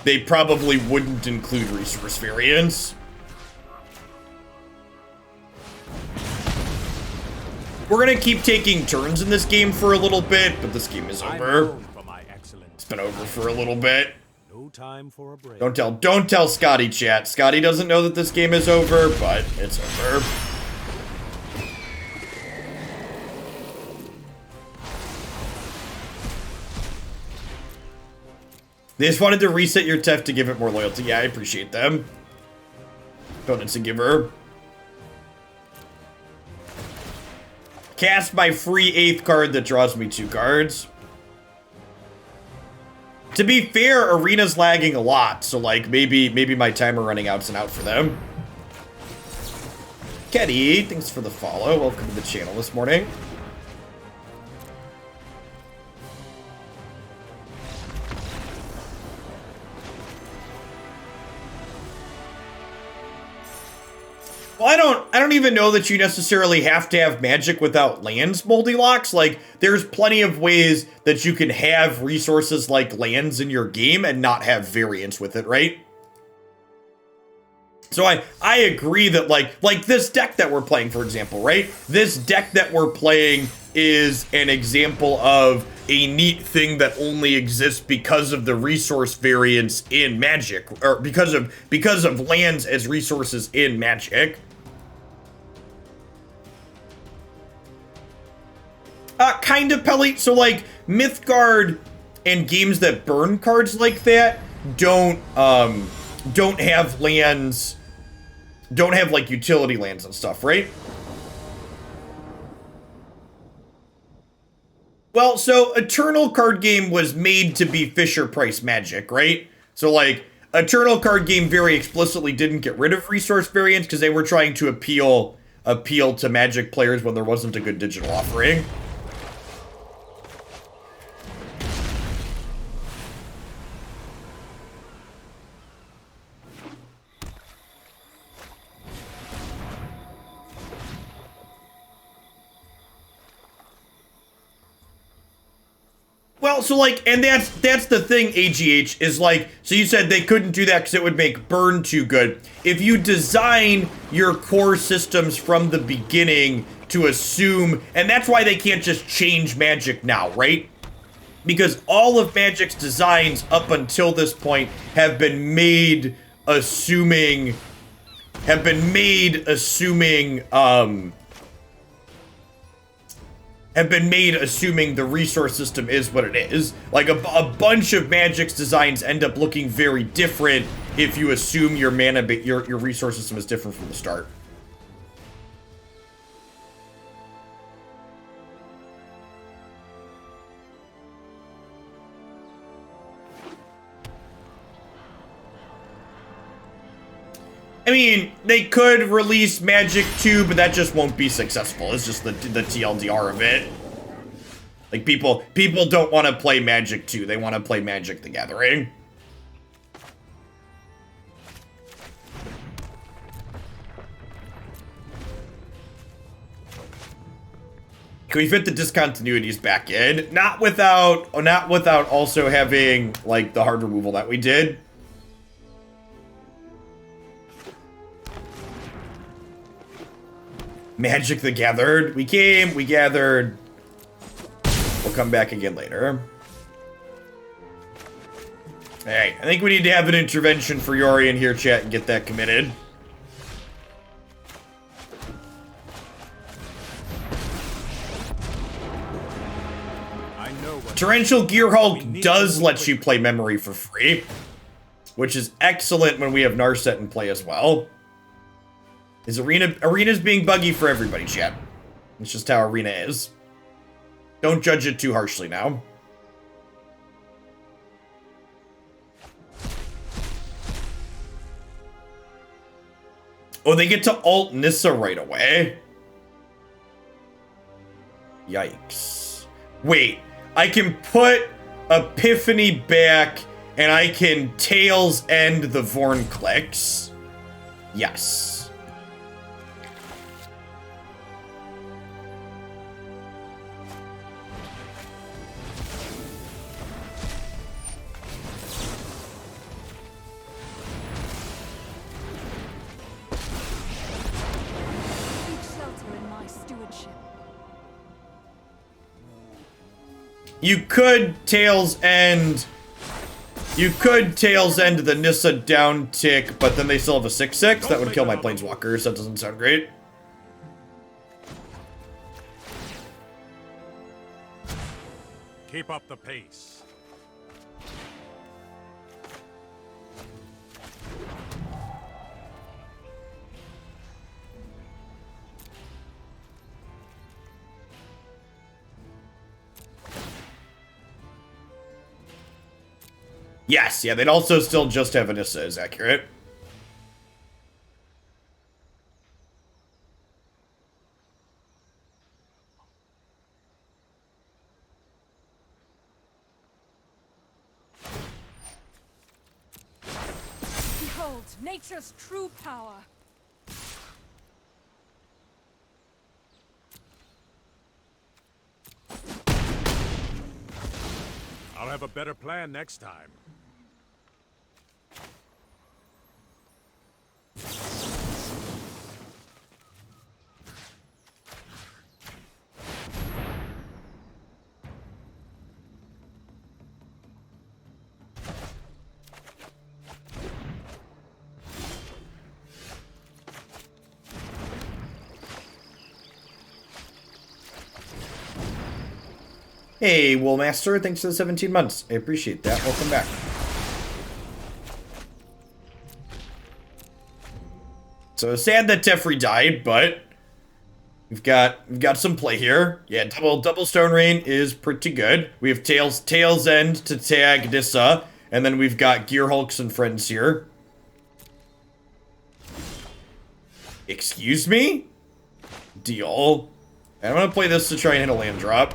S1: wouldn't include resource variants. We're gonna keep taking turns in this game for a little bit, but this game is over. It's been over for a little bit.
S3: No time for a break.
S1: Don't tell Scotty, chat. Scotty doesn't know that this game is over, but it's over. They just wanted to reset your Tef to give it more loyalty. Yeah, I appreciate them. Opponent's a giver. Cast my free 8th card that draws me 2 cards. To be fair, Arena's lagging a lot, so like maybe my timer running out's an out for them. Ketty, thanks for the follow. Welcome to the channel this morning. Well, I don't even know that you necessarily have to have Magic without lands, Moldylocks. Like, there's plenty of ways that you can have resources like lands in your game and not have variance with it, right? So I agree that like this deck that we're playing, for example, right? This deck that we're playing is an example of a neat thing that only exists because of the resource variance in Magic, or because of lands as resources in Magic. Kind of, Pelly. So, like, Mythgard and games that burn cards like that don't have lands, don't have, like, utility lands and stuff, right? Well, so Eternal card game was made to be Fisher-Price Magic, right? So, like, Eternal card game very explicitly didn't get rid of resource variance because they were trying to appeal to Magic players when there wasn't a good digital offering. Well, so like, and that's the thing, AGH, is like, so you said they couldn't do that because it would make burn too good. If you design your core systems from the beginning to assume, and that's why they can't just change Magic now, right? Because all of Magic's designs up until this point have been made assuming the resource system is what it is. Like a bunch of Magic's designs end up looking very different if you assume your mana, your resource system is different from the start. I mean, they could release Magic 2, but that just won't be successful. It's just the TLDR of it. Like, people don't want to play Magic 2. They want to play Magic the Gathering. Can we fit the discontinuities back in? Not without also having, like, the hard removal that we did. Magic the Gathered. We came, we gathered. We'll come back again later. Hey, I think we need to have an intervention for Yorion here, chat, and get that committed. Torrential Gearhulk does let you play Memory for free, which is excellent when we have Narset in play as well. Arena's being buggy for everybody, chat. It's just how Arena is. Don't judge it too harshly now. Oh, they get to alt Nissa right away. Yikes. Wait, I can put Epiphany back and I can Tails End the Vorn clicks. Yes. You could Tails End the Nissa down tick, but then they still have a 6/6. That would kill my Planeswalkers. That doesn't sound great.
S2: Keep up the pace.
S1: Yes, yeah, they'd also still just have Nissa is accurate.
S3: Behold, nature's true power.
S2: I'll have a better plan next time.
S1: Hey, Woolmaster, thanks for the 17 months. I appreciate that. Welcome back. So sad that Teferi died, but we've got some play here. Yeah, double Stone Rain is pretty good. We have Tails End to tag Nissa, and then we've got Gearhulks and friends here. Excuse me? Deal. I'm gonna play this to try and hit a land drop.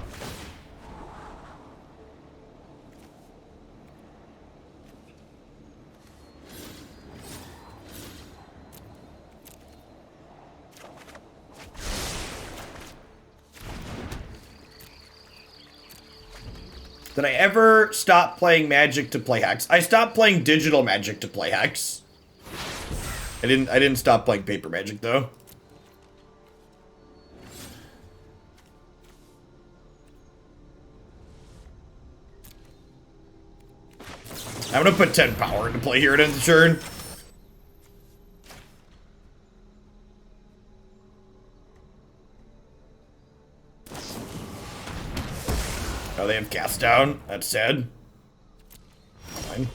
S1: Did I ever stop playing Magic to play Hex? I stopped playing digital Magic to play Hex. I didn't stop playing paper Magic though. I'm gonna put 10 power into play here at end of turn. Oh, they have cast down. That's sad. Fine.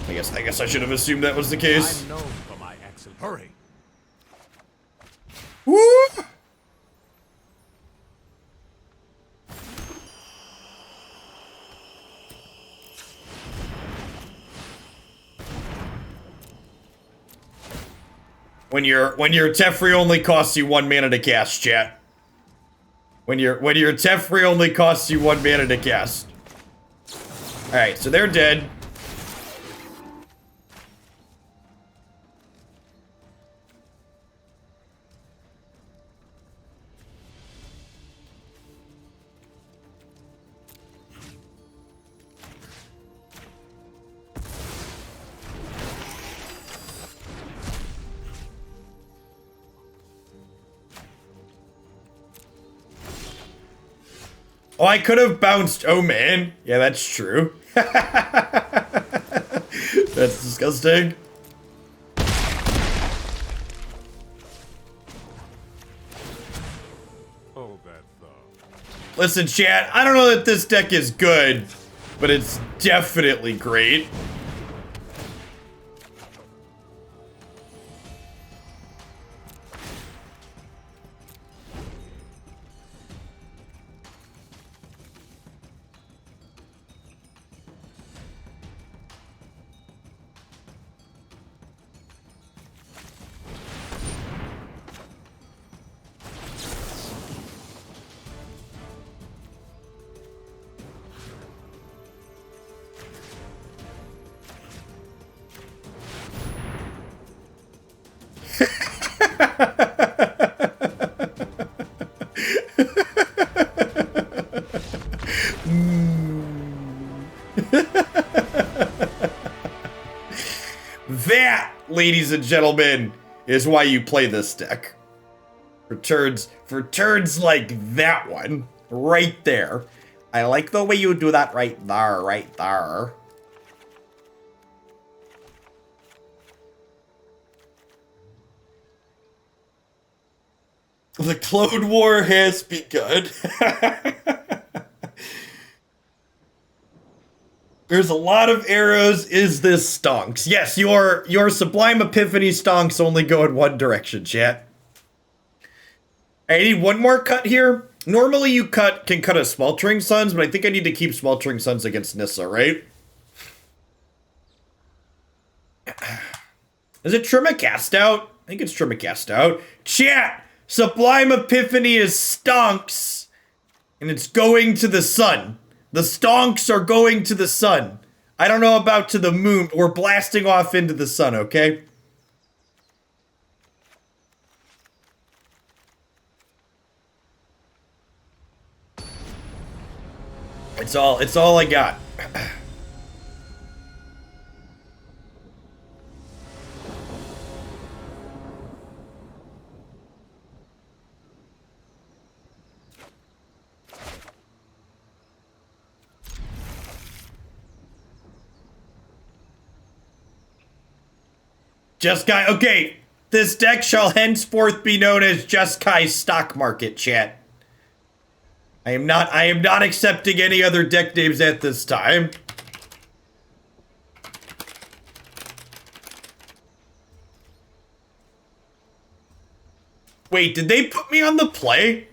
S1: I guess I should have assumed that was the case.
S2: I'm known for my excellent. Hurry.
S1: Woo! When your Teferi only costs you 1 mana to cast, chat. When your Teferi only costs you 1 mana to cast. Alright, so they're dead. Oh, I could have bounced Omen. Yeah, that's true. That's disgusting.
S2: Hold that thought.
S1: Listen, chat, I don't know that this deck is good, but it's definitely great. That, ladies and gentlemen, is why you play this deck. For turns like that one, right there. I like the way you do that right there, right there. The Clone War has begun. There's a lot of arrows. Is this stonks? Yes, your Sublime Epiphany stonks only go in one direction, chat. I need one more cut here. Normally you can cut a Sweltering Suns, but I think I need to keep Sweltering Suns against Nissa, right? Is it Trima cast out? I think it's Trima cast out. Chat! Sublime Epiphany is stonks. And it's going to the sun. The stonks are going to the sun. I don't know about to the moon, but we're blasting off into the sun, okay? It's all I got. Jeskai, okay, this deck shall henceforth be known as Jeskai's stock market, chat. I am not accepting any other deck names at this time. Wait, did they put me on the play?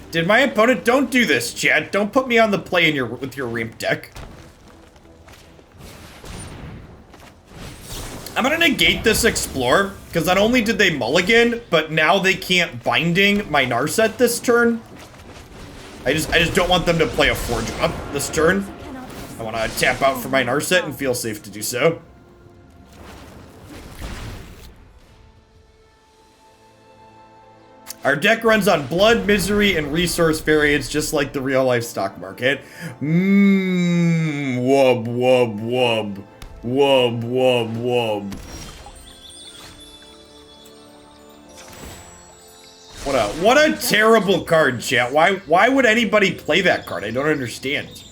S1: Did my opponent? Don't do this, Chad. Don't put me on the play with your Reap deck. I'm gonna negate this Explore, because not only did they mulligan, but now they can't Binding my Narset this turn. I just don't want them to play a 4-drop this turn. I want to tap out for my Narset and feel safe to do so. Our deck runs on blood, misery, and resource variance, just like the real-life stock market. Wub, wub, wub. Wub, wub, wub. What a terrible card, chat. Why would anybody play that card? I don't understand.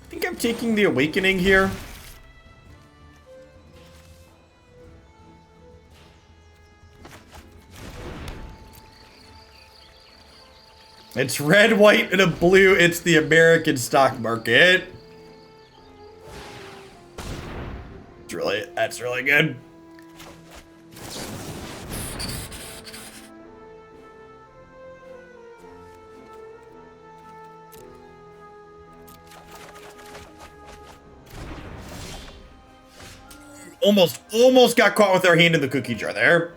S1: I think I'm taking the Awakening here. It's red, white, and a blue. It's the American stock market. That's really good. Almost got caught with our hand in the cookie jar there.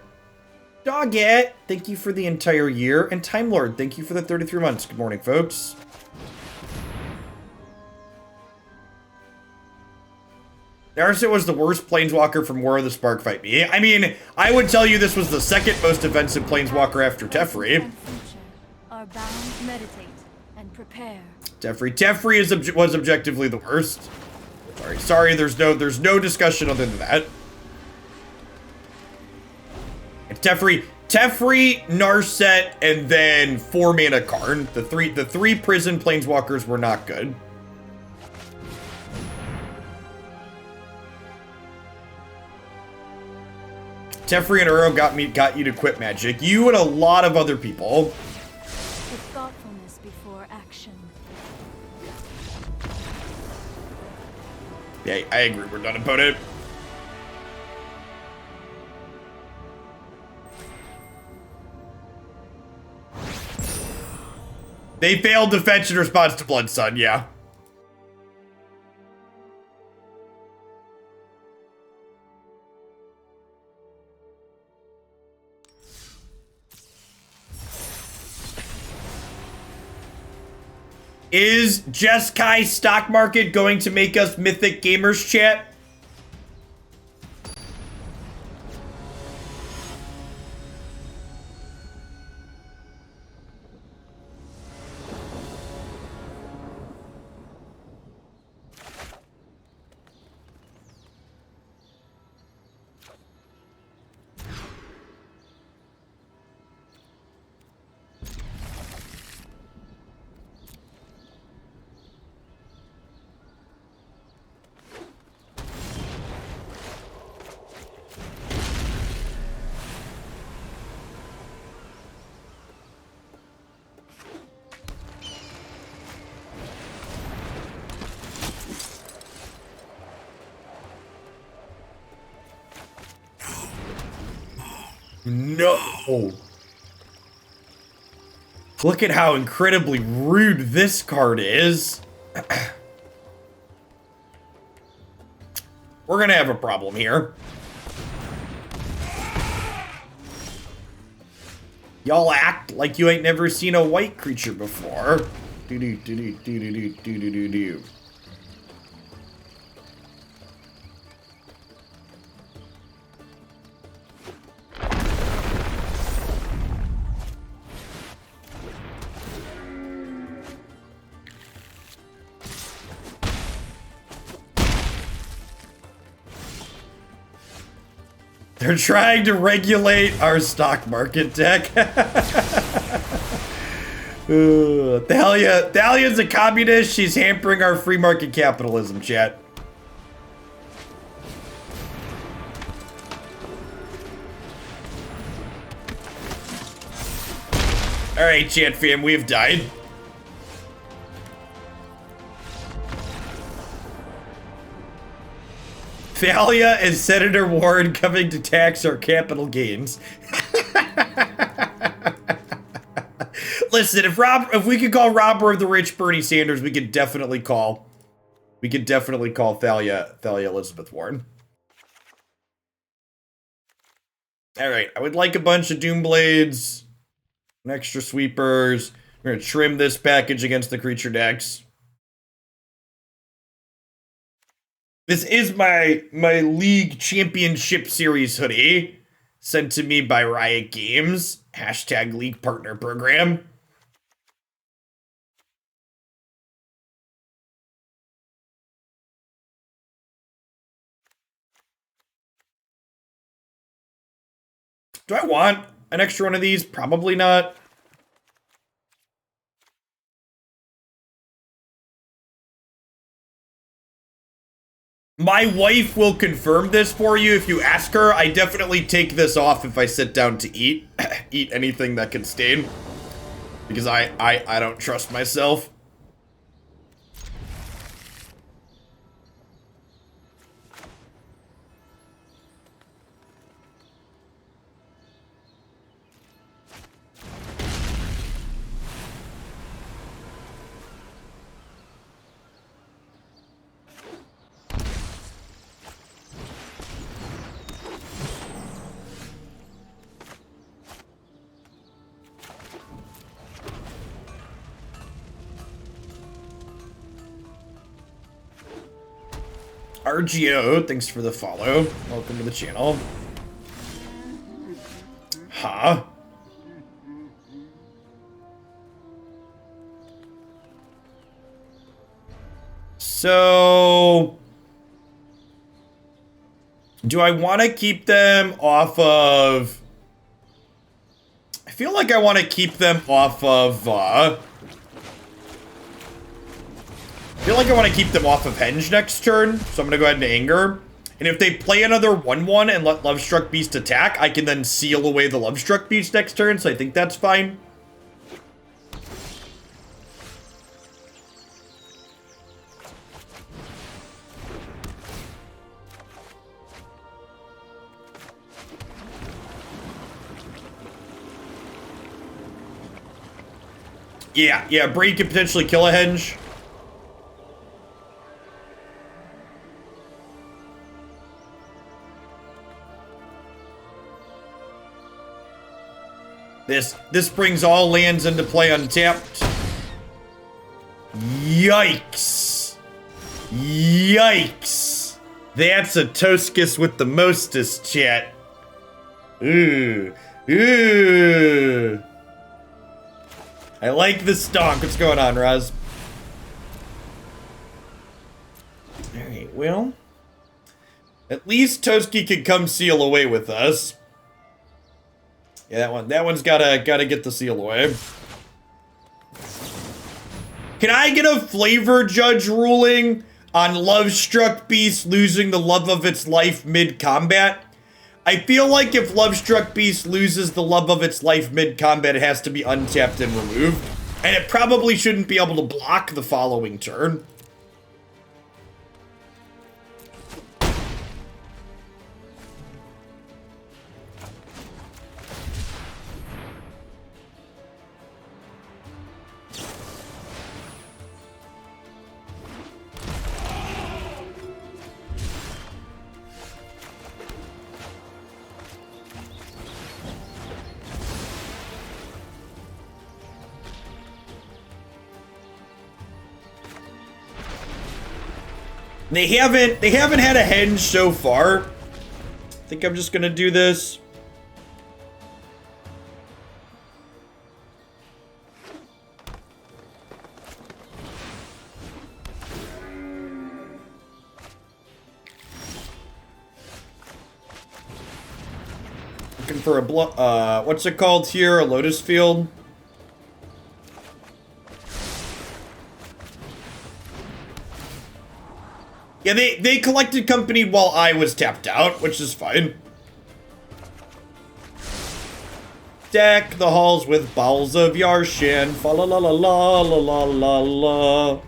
S1: Doggett, thank you for the entire year. And Time Lord, thank you for the 33 months. Good morning, folks. Narset was the worst Planeswalker from War of the Spark Fight Me. I mean, I would tell you this was the second most offensive Planeswalker after Teferi.
S3: Are bound, meditate, and prepare.
S1: Teferi was objectively the worst. Sorry, there's no discussion other than that. It's Teferi, Narset, and then 4-mana Karn. The three prison Planeswalkers were not good. Teferi and Uro got you to quit Magic. You and a lot of other people.
S3: With thoughtfulness before action.
S1: Yeah, I agree. We're done about it. They failed defense in response to Blood Sun, yeah. Is Jeskai stock market going to make us mythic gamers, chat? No! Look at how incredibly rude this card is. We're gonna have a problem here. Y'all act like you ain't never seen a white creature before. Do-do-do-do-do-do-do-do-do-do. They're trying to regulate our stock market deck. Thalia's a communist. She's hampering our free market capitalism, chat. Alright, chat fam, we've died. Thalia and Senator Warren coming to tax our capital gains. Listen, if we could call robber of the rich Bernie Sanders, we could definitely call Thalia Elizabeth Warren. All right, I would like a bunch of Doomblades. Extra sweepers. We're gonna trim this package against the creature decks. This is my League Championship Series hoodie, sent to me by Riot Games. # League Partner Program. Do I want an extra one of these? Probably not. My wife will confirm this for you if you ask her. I definitely take this off if I sit down to eat. Eat anything that can stain. Because I don't trust myself. RGO, thanks for the follow. Welcome to the channel. Huh? So, do I want to keep them off of... I feel like I want to keep them off of, I feel like I want to keep them off of Henge next turn, so I'm going to go ahead and Anger. And if they play another 1/1 and let Lovestruck Beast attack, I can then seal away the Lovestruck Beast next turn, so I think that's fine. Yeah, Braid could potentially kill a Henge. This brings all lands into play untapped. Yikes. Yikes. That's a Toscus with the mostest, chat. Ooh. Ooh. I like the stonk. What's going on, Raz? Alright, well. At least Toski could come seal away with us. Yeah, that one's gotta get the seal away. Can I get a flavor judge ruling on Lovestruck Beast losing the love of its life mid-combat? I feel like if Lovestruck Beast loses the love of its life mid-combat, it has to be untapped and removed. And it probably shouldn't be able to block the following turn. They haven't had a Henge so far. I think I'm just gonna do this. Looking for a what's it called here? A Lotus Field. Yeah, they collected company while I was tapped out, which is fine. Deck the halls with bowels of Yarshan. Fa la la la la la la la.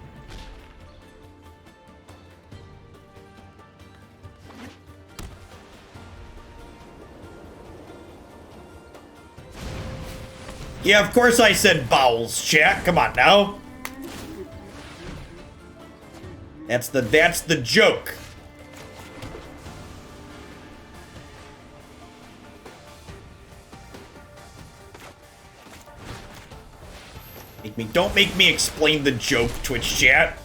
S1: Yeah, of course I said bowels, chat. Come on now. That's the joke. Don't make me explain the joke, Twitch chat.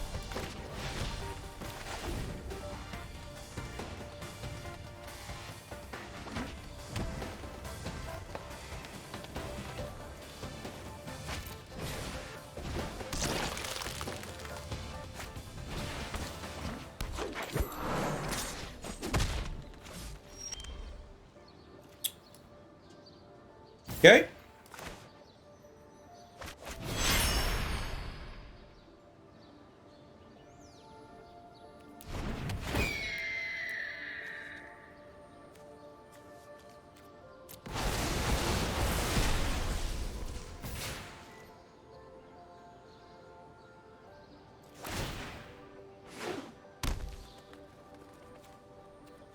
S1: Okay.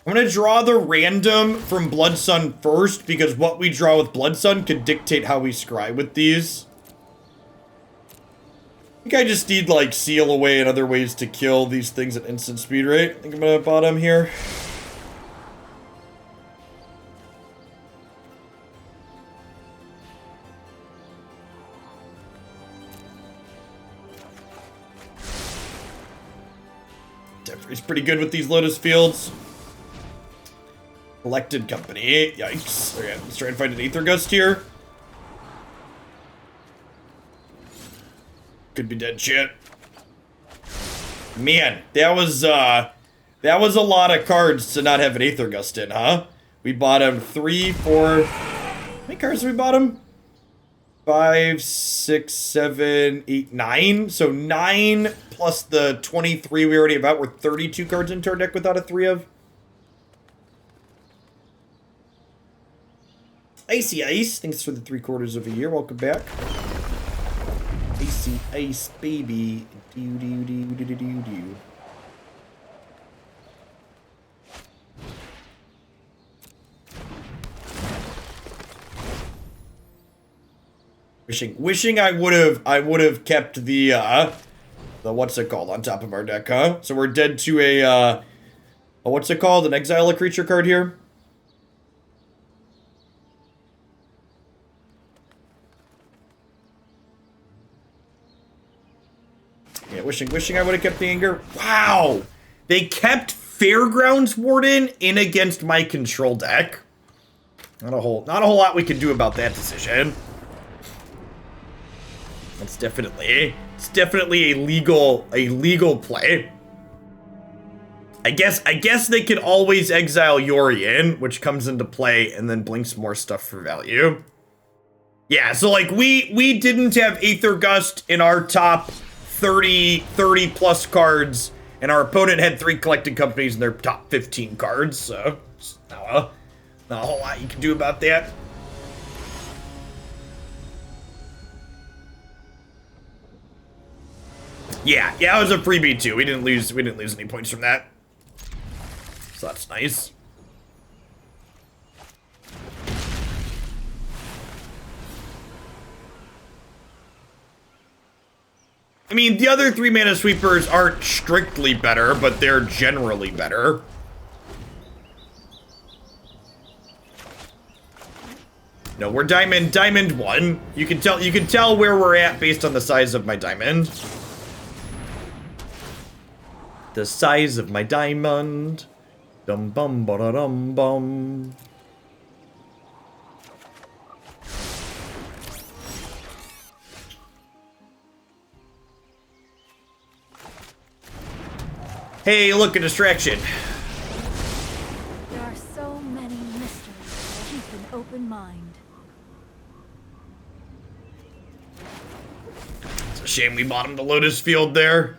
S1: I'm going to draw the random from Blood Sun first, because what we draw with Blood Sun could dictate how we scry with these. I think I just need, like, seal away and other ways to kill these things at instant speed rate. I think I'm going to bottom here. Teferi's pretty good with these Lotus Fields. Collected company. Yikes. Okay, let's try and find an Aether Gust here. Could be dead shit. Man, that was a lot of cards to not have an Aether Gust in, huh? We bought him 3, 4... How many cards did we bought him? 5, 6, 7, 8, 9. So 9 plus the 23 we already have out. We're 32 cards into our deck without a 3 of. Icy Ice, thanks for the 3/4 of a year. Welcome back. Icy Ice, baby. Do do do do do do do. Wishing I would have kept the what's it called on top of our deck, huh? So we're dead to a what's it called? An exile a creature card here. Yeah, wishing I would have kept the anger. Wow! They kept Fairgrounds Warden in against my control deck. Not a whole lot we can do about that decision. It's definitely a legal play. I guess they can always exile Yorion, which comes into play and then blinks more stuff for value. Yeah, so like we didn't have Aether Gust in our top 30 plus cards, and our opponent had 3 collected companies in their top 15 cards, so not a whole lot you can do about that. Yeah, it was a freebie too. We didn't lose any points from that. So that's nice. I mean, the other 3 mana sweepers aren't strictly better, but they're generally better. No, we're diamond 1. You can tell where we're at based on the size of my diamond. The size of my diamond. Dum bum ba da dum bum. Hey, look, a distraction.
S3: There are so many mysteries. Keep an open mind.
S1: It's a shame we bottomed the Lotus Field there.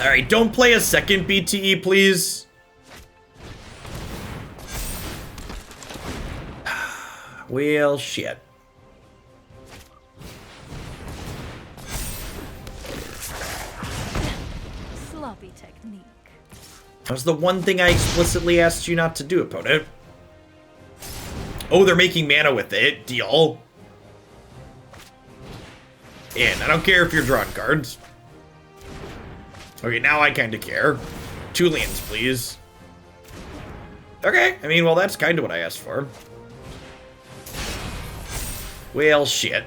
S1: Alright, don't play a second BTE, please. Well, shit.
S3: Sloppy technique.
S1: That was the one thing I explicitly asked you not to do, opponent. Oh, they're making mana with it. Deal. And I don't care if you're drawing cards. Okay, now I kind of care. 2 lands, please. Okay, I mean, well, that's kind of what I asked for. Well, shit.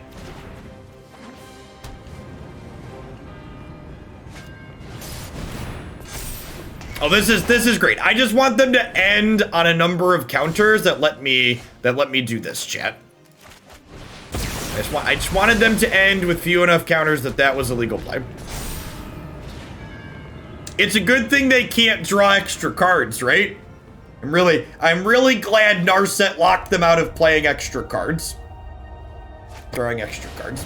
S1: Oh, this is great. I just want them to end on a number of counters that let me do this, chat. I just wanted them to end with few enough counters that was a legal play. It's a good thing they can't draw extra cards, right? I'm really glad Narset locked them out of playing extra cards. Drawing extra cards.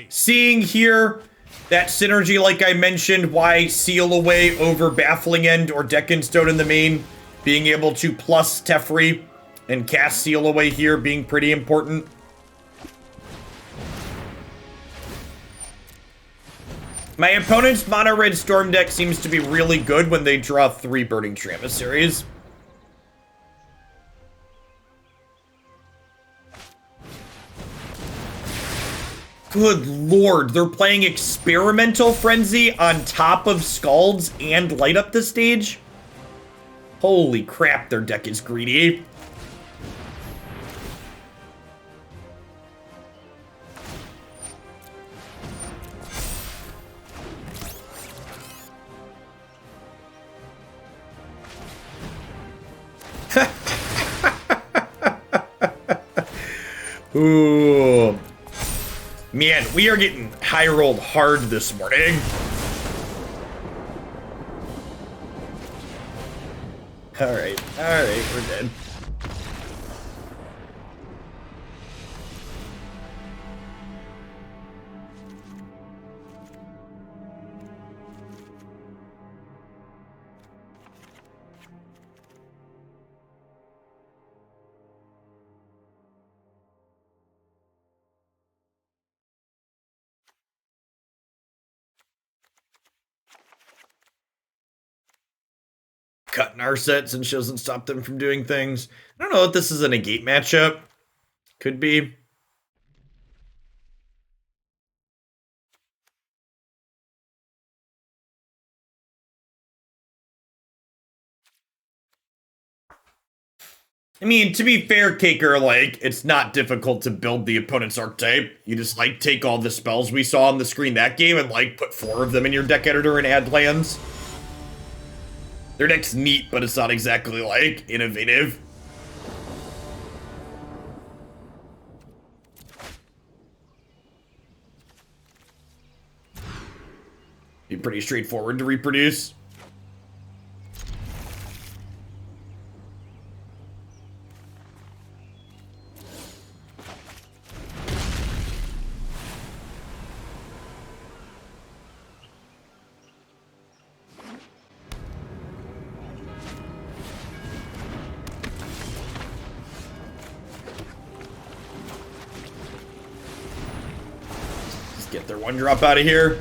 S1: Seeing here that synergy, like I mentioned, why Seal Away over Baffling End or Deccan Stone in the main, being able to plus Teferi and cast Seal Away here being pretty important. My opponent's mono red Storm deck seems to be really good when they draw 3 Burning Tree Emissaries. Good lord, they're playing Experimental Frenzy on top of Scalds and light up the stage? Holy crap, their deck is greedy. Ooh. Man, we are getting high rolled hard this morning. Alright, we're dead. Cut Narset since she doesn't stop them from doing things. I don't know if this is a negate matchup. Could be. I mean, to be fair, Caker, like, it's not difficult to build the opponent's archetype. You just, like, take all the spells we saw on the screen that game and, like, put 4 of them in your deck editor and add lands. Their deck's neat, but it's not exactly, like, innovative. Be pretty straightforward to reproduce. Get their 1-drop out of here.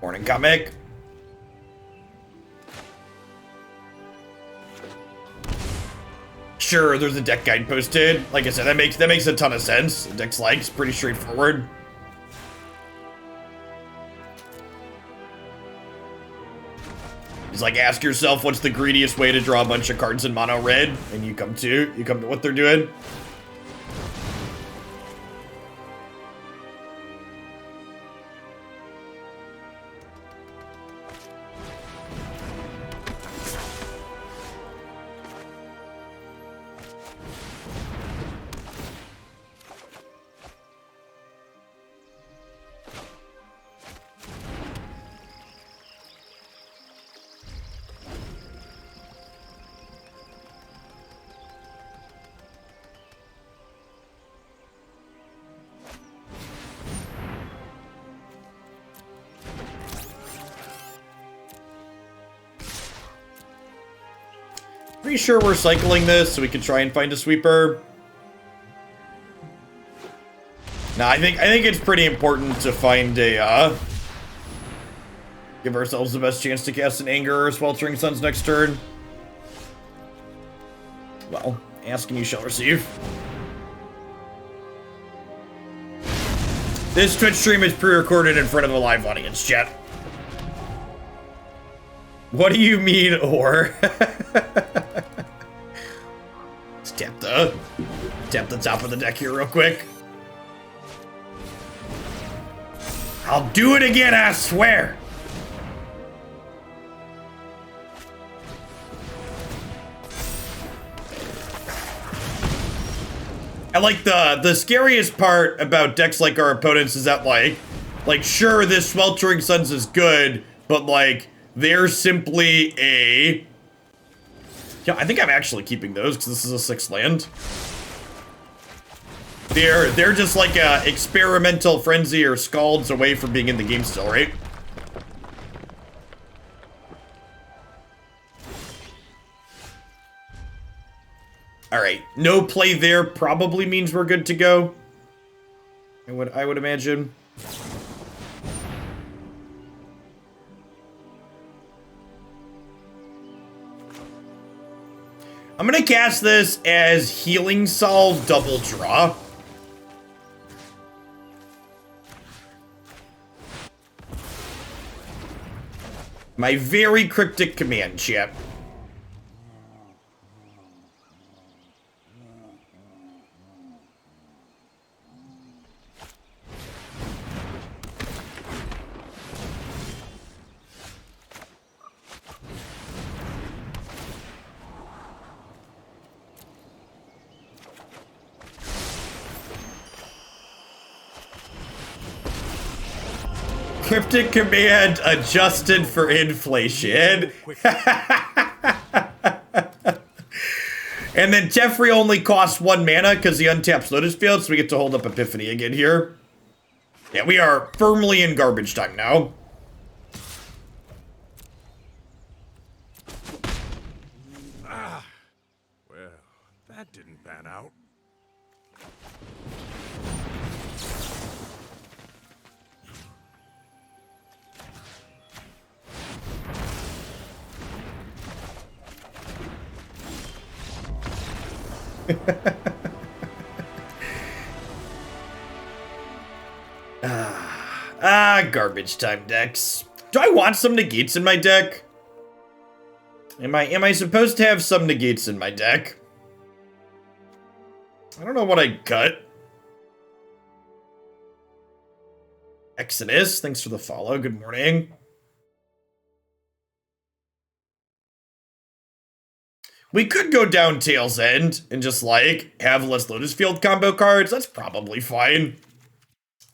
S1: Morning comic. Sure, there's a deck guide posted. Like I said, that makes a ton of sense. The deck's like it's pretty straightforward. It's like ask yourself what's the greediest way to draw a bunch of cards in mono red, and you come to what they're doing. Pretty sure we're cycling this so we can try and find a sweeper. No, I think it's pretty important to find a give ourselves the best chance to cast an Anger or Sweltering Suns next turn. Well, ask and you shall receive. This Twitch stream is pre-recorded in front of a live audience, chat. What do you mean, or? Let's tap the top of the deck here real quick. I'll do it again, I swear. And like the scariest part about decks like our opponents is that like sure, this Sweltering Suns is good, but like they're simply a... Yeah, I think I'm actually keeping those because this is a 6th land. They're just like a experimental frenzy or scalds away from being in the game still, right? All right, no play there probably means we're good to go. I would imagine. I'm gonna cast this as Healing Salve double draw. My very cryptic command, chat. Cryptic command adjusted for inflation. And then Teferi only costs 1 mana because he untaps Lotus Field, so we get to hold up Epiphany again here. Yeah, we are firmly in garbage time now.
S2: Well, that didn't pan out.
S1: Garbage time decks. Do I want some negates in my deck? Am I supposed to have some negates in my deck? I don't know what I cut. Exodus, thanks for the follow. Good morning. We could go down Tail's End and just, like, have less Lotus Field combo cards. That's probably fine.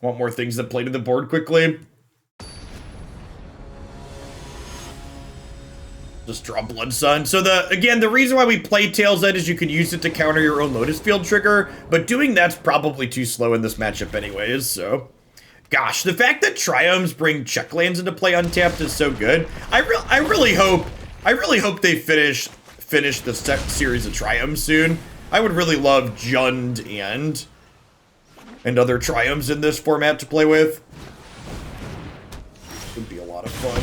S1: Want more things that play to the board quickly. Just draw Blood Sun. So, again, the reason why we play Tail's End is you can use it to counter your own Lotus Field trigger, but doing that's probably too slow in this matchup anyways, so... Gosh, the fact that Triomes bring check lands into play untapped is so good. I really hope they finish the series of Triomes soon. I would really love Jund and other Triomes in this format to play with. Would be a lot of fun.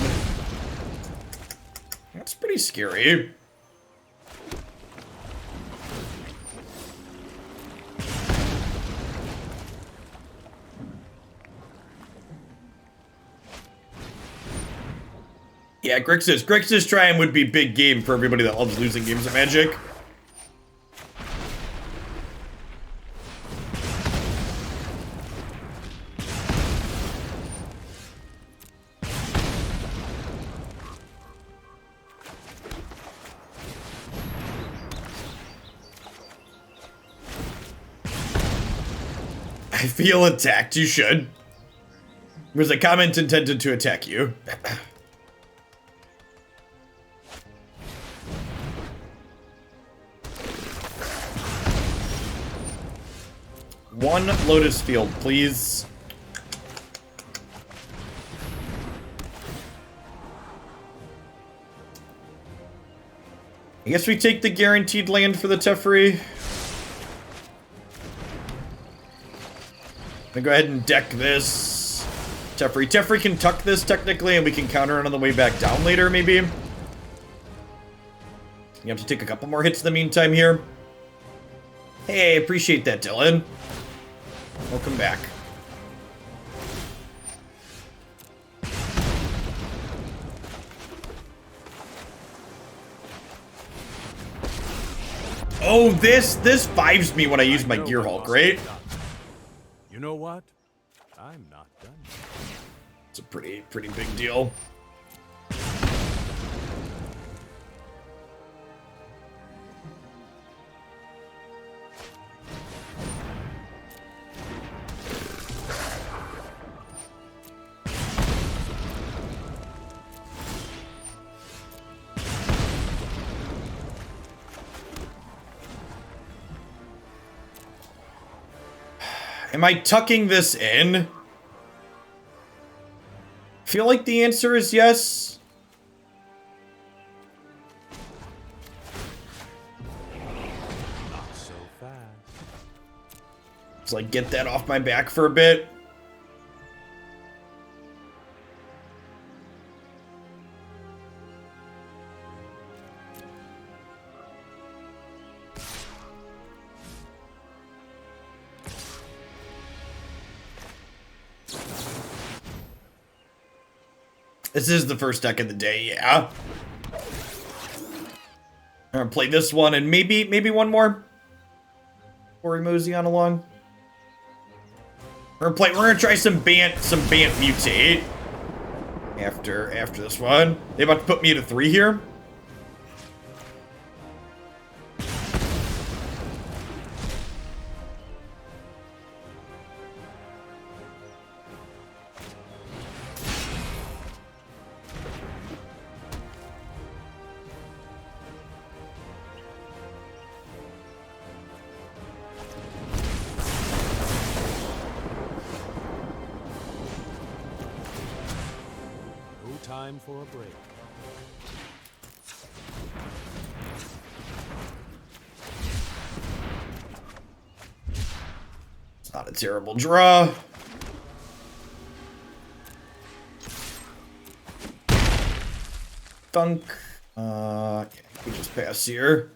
S1: That's pretty scary. Yeah, Grixis Triumph would be big game for everybody that loves losing games of Magic. I feel attacked. You should. Was a comment intended to attack you. One Lotus Field, please. I guess we take the guaranteed land for the Teferi. I'm gonna go ahead and deck this Teferi. Teferi can tuck this technically, and we can counter it on the way back down later, maybe. You have to take a couple more hits in the meantime here. Hey, appreciate that, Dylan. Welcome back. Oh, this vibes me when I use my Gearhulk, right?
S2: You know what? I'm not done.
S1: It's a pretty big deal. Am I tucking this in? Feel like the answer is yes.
S2: Not so fast.
S1: Just like get that off my back for a bit. This is the first deck of the day, yeah. I'm gonna play this one and maybe one more before we mosey on along. We're gonna try some Bant Mutate after this one. They about to put me at a 3 here.
S2: Time for a break.
S1: It's not a terrible draw. Thunk. We just pass here.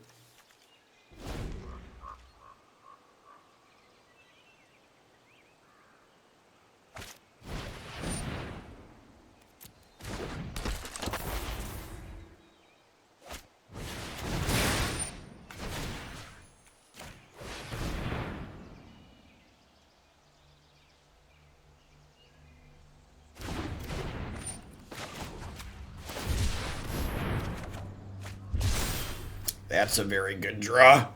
S1: That's a very good draw.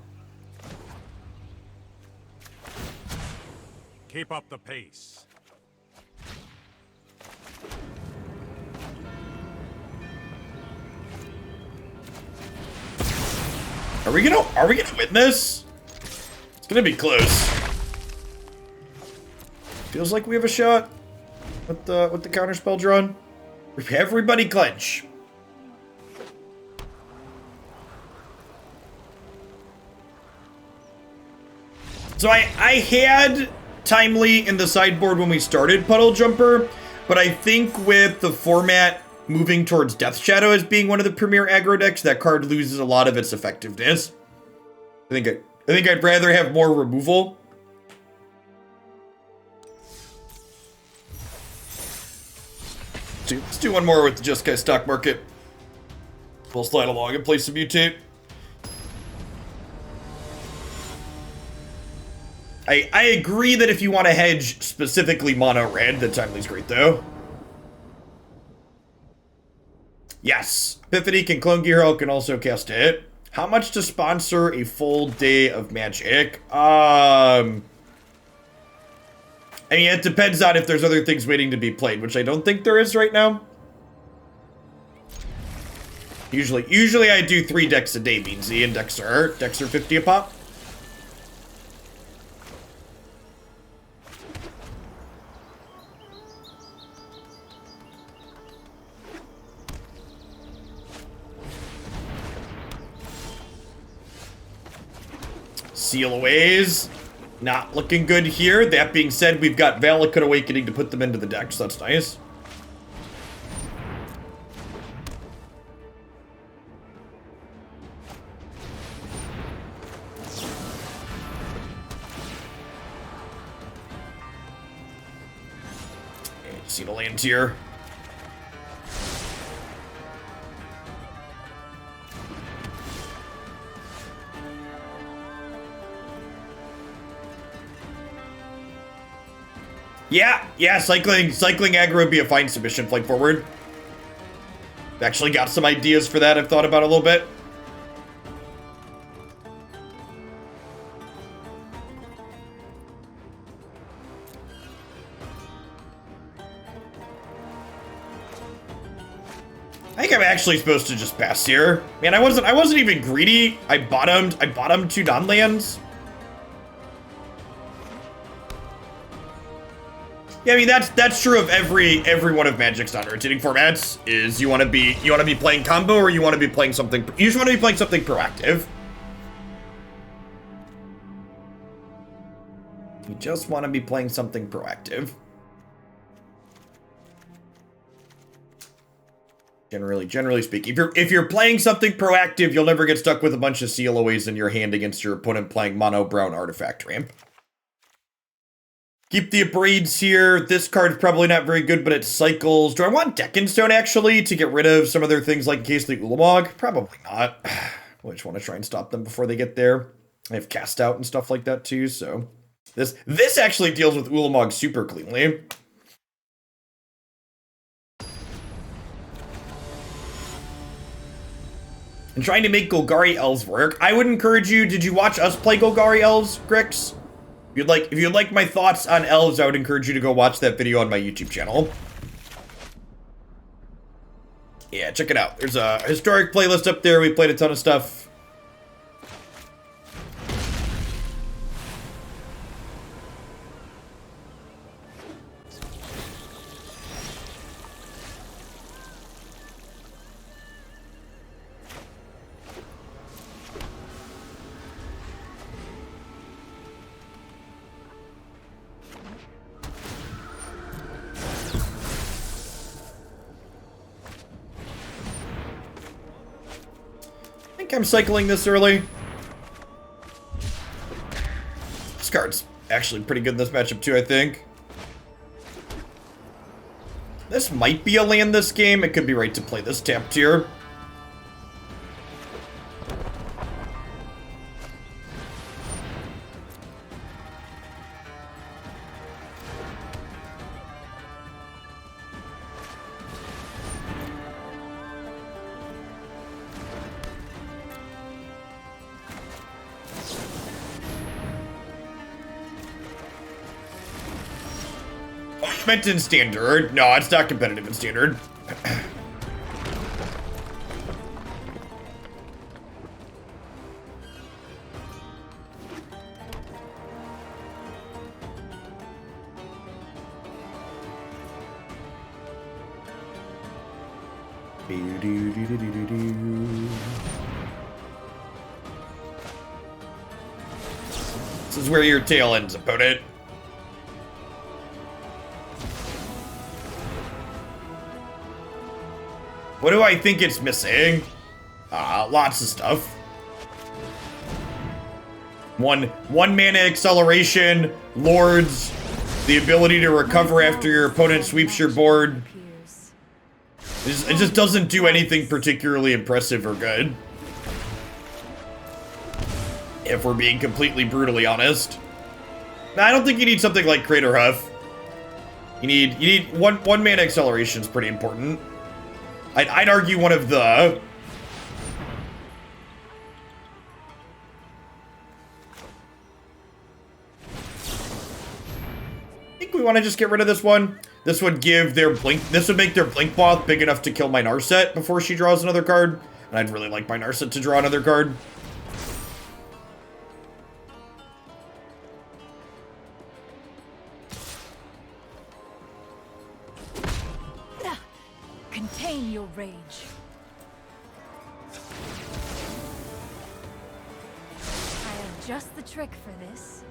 S2: Keep up the pace.
S1: Are we gonna win this? It's gonna be close. Feels like we have a shot with the counterspell drawn. Everybody clench. So I had Timely in the sideboard when we started Puddle Jumper, but I think with the format moving towards Death Shadow as being one of the premier aggro decks, that card loses a lot of its effectiveness. I think I'd rather have more removal. Let's do one more with the Jeskai stock market. We'll slide along and play some mutate. I agree that if you want to hedge specifically mono red, that Timely's great though. Yes, Epiphany can clone Gearhulk and also cast it. How much to sponsor a full day of Magic? I mean, it depends on if there's other things waiting to be played, which I don't think there is right now. Usually I do 3 decks a day, Beansy, and decks are 50 a pop. Seal aways. Not looking good here. That being said, we've got Valakut Awakening to put them into the deck, so that's nice. See the land here. Yeah, cycling aggro would be a fine submission flank forward. Actually got some ideas for that I've thought about a little bit. I think I'm actually supposed to just pass here. Man, I wasn't even greedy. I bottomed 2 non-lands. Yeah, I mean that's true of every one of Magic's non-rotating formats. Is you want to be playing combo, or you want to be playing something. You just want to be playing something proactive. You just want to be playing something proactive. Generally speaking, if you're playing something proactive, you'll never get stuck with a bunch of CLOAs in your hand against your opponent playing mono brown artifact ramp. Keep the Abrades here. This card's probably not very good, but it cycles. Do I want Deckenstone, actually, to get rid of some of their things like Ghastly Ulamog? Probably not. I just want to try and stop them before they get there. I have Cast Out and stuff like that, too, so... This actually deals with Ulamog super cleanly. And trying to make Golgari Elves work. I would encourage you... Did you watch us play Golgari Elves, Grix? If you'd like my thoughts on elves, I would encourage you to go watch that video on my YouTube channel. Yeah, check it out. There's a historic playlist up there. We played a ton of stuff. I'm cycling this early. This card's actually pretty good in this matchup too, I think. This might be a land this game. It could be right to play this tapped here. Meant in standard. No, it's not competitive in standard. This is where your tail ends, opponent. What do I think it's missing? Lots of stuff. One mana acceleration, lords, the ability to recover after your opponent sweeps your board. It just doesn't do anything particularly impressive or good. If we're being completely brutally honest. Now, I don't think you need something like Crater Huff. You need one mana acceleration is pretty important. I'd argue one of the... I think we want to just get rid of this one. This would give their blink... This would make their blink moth big enough to kill my Narset before she draws another card. And I'd really like my Narset to draw another card.
S3: Contain your rage. I am just the trick for this.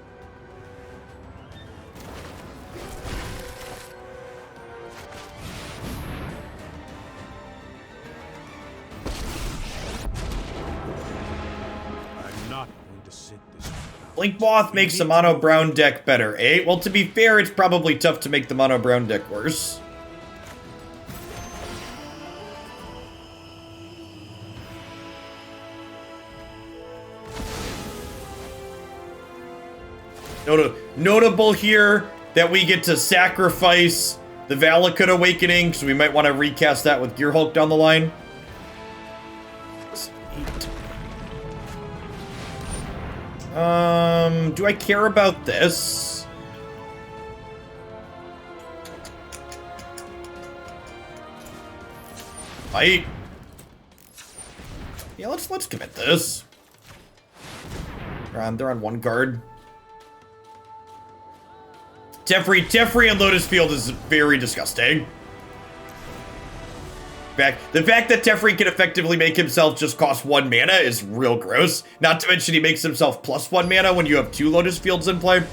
S2: I'm not going to sit this.
S1: Blinkmoth makes the mono brown deck better, eh? Well, to be fair, it's probably tough to make the mono brown deck worse. Notable here that we get to sacrifice the Valakut Awakening, so we might want to recast that with Gearhulk down the line. Do I care about this? Yeah, let's commit this. They're on one guard. Teferi and Lotus Field is very disgusting. The fact that Teferi can effectively make himself just cost 1 mana is real gross. Not to mention he makes himself +1 mana when you have 2 Lotus Fields in play.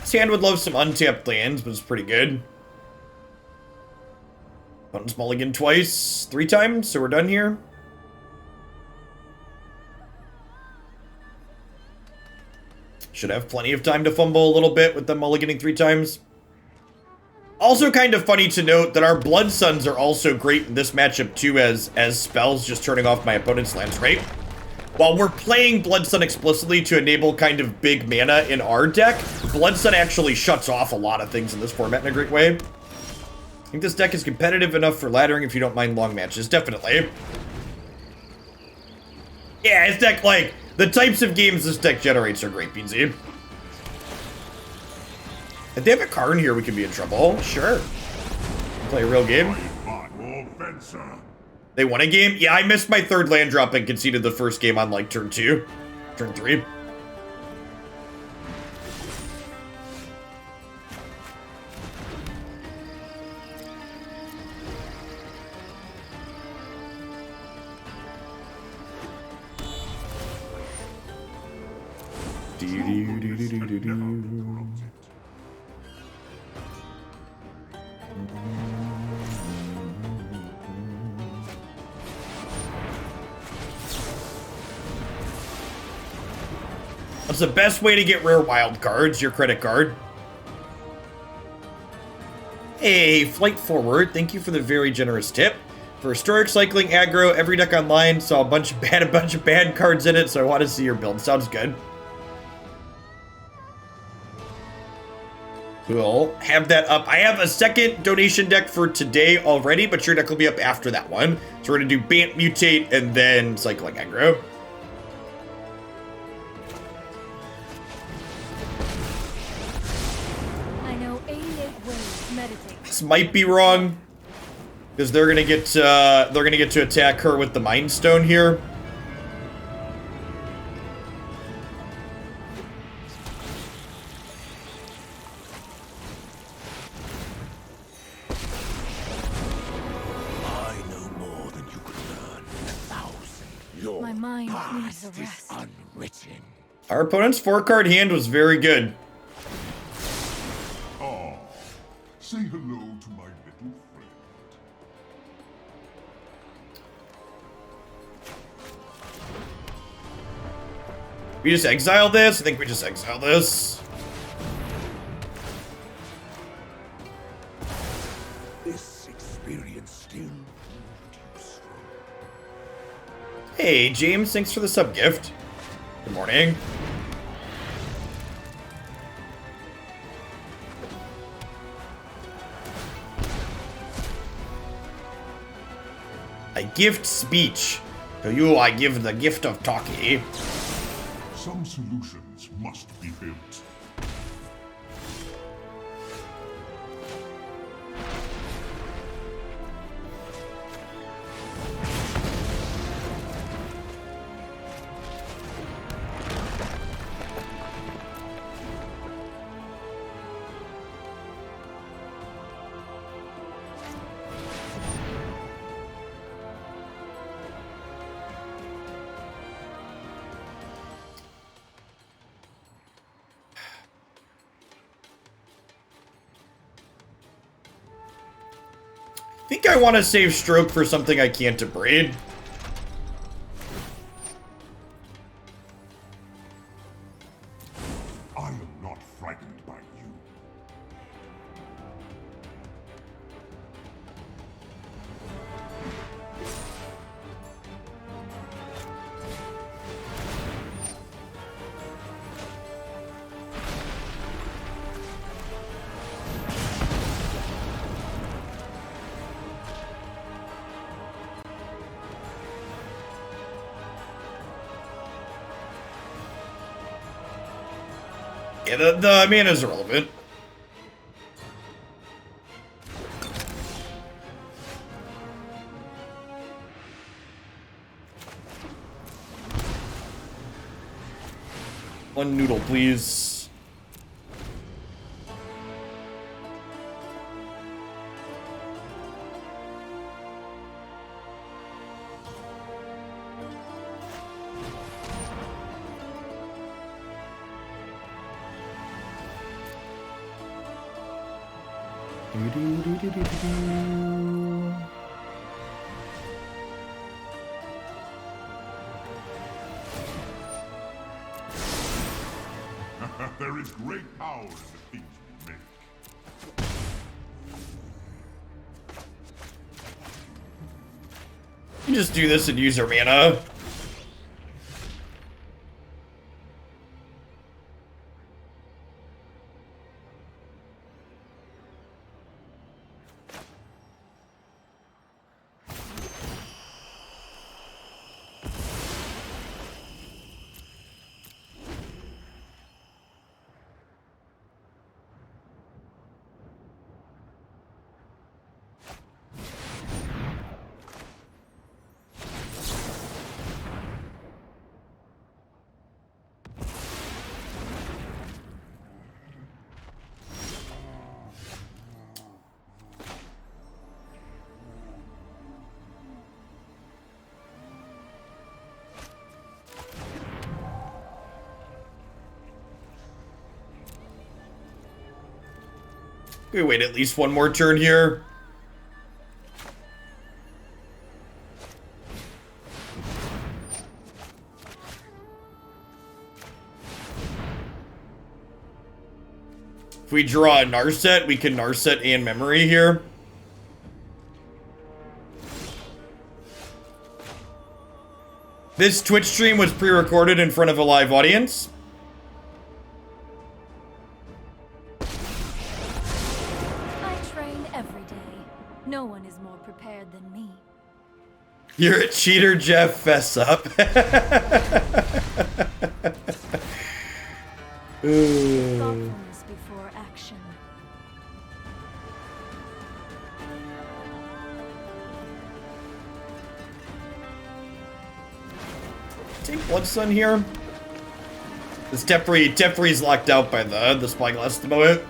S1: This hand would love some untapped lands, but it's pretty good. Opponent's mulligan twice, 3 times, so we're done here. Should have plenty of time to fumble a little bit with them mulliganing 3 times. Also kind of funny to note that our Blood Suns are also great in this matchup too as spells, just turning off my opponent's lands, right? While we're playing Blood Sun explicitly to enable kind of big mana in our deck, Blood Sun actually shuts off a lot of things in this format in a great way. I think this deck is competitive enough for laddering if you don't mind long matches, definitely. Yeah, this deck, like, the types of games this deck generates are great, Beansy. If they have a Karn here, we could be in trouble. Sure. Play a real game. They won a game? Yeah, I missed my 3rd land drop and conceded the first game on, like, turn 2. Turn 3. What's the best way to get rare wild cards? Your credit card. Hey, Flight Forward, thank you for the very generous tip. For historic cycling aggro, every deck online saw a bunch of bad cards in it, so I want to see your build. Sounds good. We'll have that up. I have a second donation deck for today already, but your deck will be up after that one. So we're going to do Bant Mutate and then Cycling Aggro.
S3: I know 88 ways to meditate.
S1: This might be wrong, because they're gonna get to attack her with the Mind Stone here.
S3: My mind needs a rest.
S1: Our opponent's 4-card hand was very good.
S4: Oh, say hello to my little friend.
S1: We just exile this? I think we just exile this.
S4: This experience still.
S1: Hey, James, thanks for the sub gift. Good morning. I gift speech. To you, I give the gift of talkie.
S4: Some solutions must be built.
S1: think I want to save Stroke for something I can't Abrade.
S4: I am not frightened by you.
S1: Yeah, the mana's irrelevant. One noodle, please.
S4: There is great power in the things we make.
S1: You just do this and use your mana. We wait at least one more turn here. If we draw a Narset, we can Narset and Memory here. This Twitch stream was pre-recorded in front of a live audience.
S3: No one is more prepared than me.
S1: You're a cheater, Jeff. Fess up.
S3: Thoughtfulness before action.
S1: Take Blood Sun here. This Teferi's locked out by the Spyglass at the moment.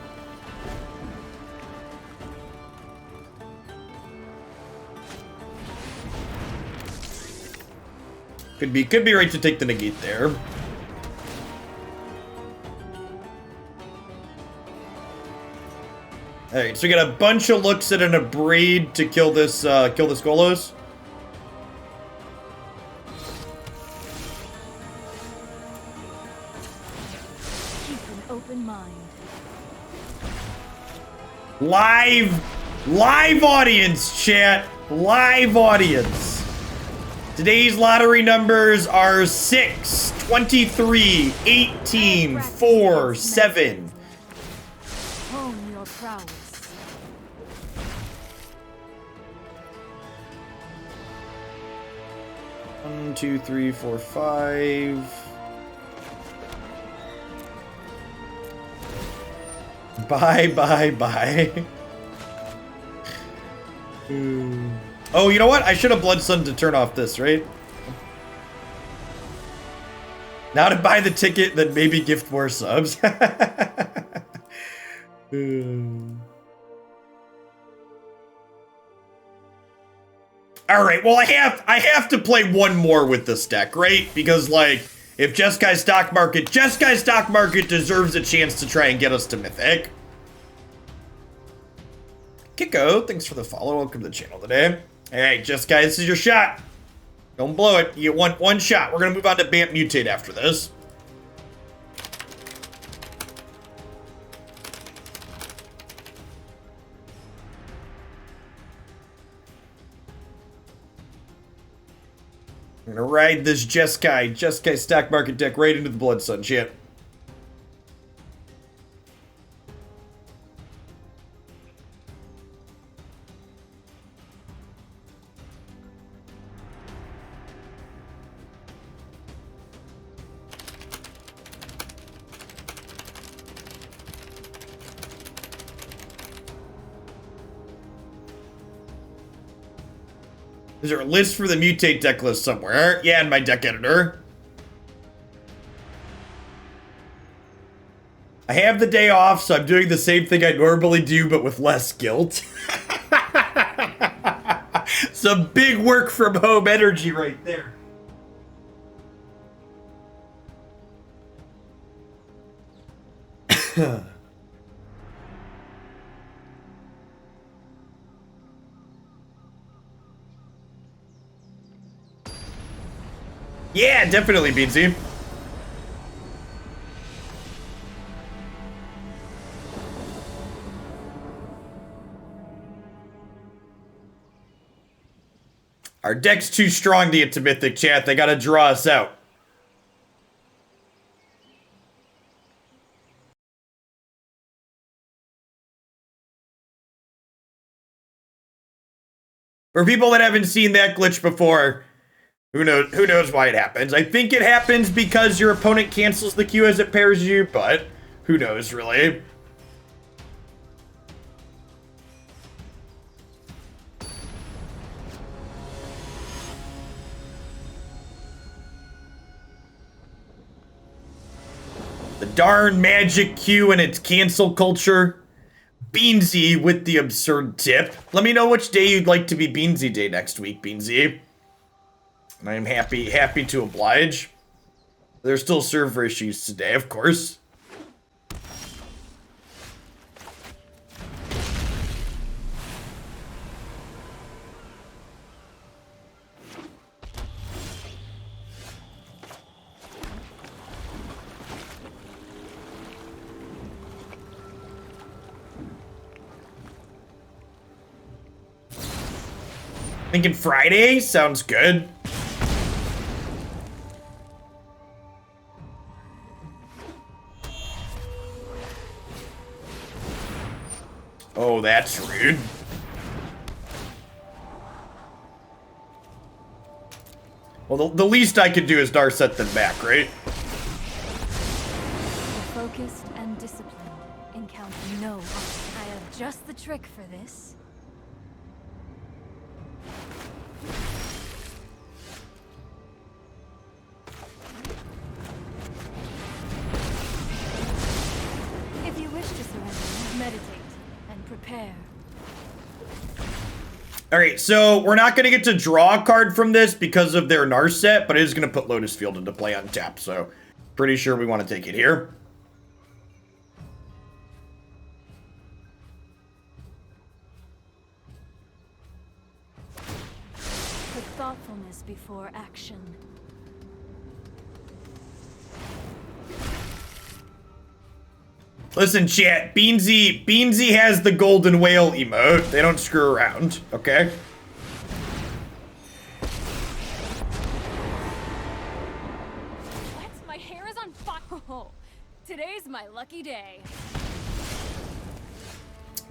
S1: Could be right to take the negate there. Alright, so we got a bunch of looks at an Abrade to kill this Golos.
S3: Keep an open mind.
S1: Live audience, chat. Live audience. Today's lottery numbers are 6, 23, 18, 4, 7.
S3: Hone your prowess.
S1: One, 2, 3, 4, 5. Bye. Oh, you know what? I should have Blood Sun to turn off this, right? Now to buy the ticket, then maybe gift more subs. Alright, well I have to play one more with this deck, right? Because like, if Jeskai's stock market deserves a chance to try and get us to Mythic. Kiko, thanks for the follow. Welcome to the channel today. Alright, Jeskai, this is your shot. Don't blow it. You get one shot. We're going to move on to Bamp Mutate after this. I'm going to ride this Jeskai Stack Market deck right into the Blood Sun chip. Is there a list for the Mutate deck list somewhere? Yeah, in my deck editor. I have the day off, so I'm doing the same thing I normally do, but with less guilt. Some big work from home energy right there. Yeah, definitely, Beansy. Our deck's too strong to get to Mythic, chat. They gotta draw us out. For people that haven't seen that glitch before, who knows why it happens. I think it happens because your opponent cancels the queue as it pairs you, but who knows, really. The darn magic queue and its cancel culture. Beansy with the absurd tip. Let me know which day you'd like to be Beansy Day next week, Beansy. And I'm happy to oblige. There's still server issues today, of course. Thinking Friday sounds good. Oh, that's rude. Well, the least I could do is Narset them back, right?
S3: Focused and disciplined. Encounter no obstacle. I have just the trick for this. If you wish to surrender, meditate and prepare.
S1: Alright, so we're not going to get to draw a card from this because of their Narset, but it is going to put Lotus Field into play on tap, so pretty sure we want to take it here.
S3: Put thoughtfulness before action.
S1: Listen, chat, Beansy has the golden whale emote. They don't screw around, okay?
S3: What? My hair is on fire. Oh, today's my lucky day.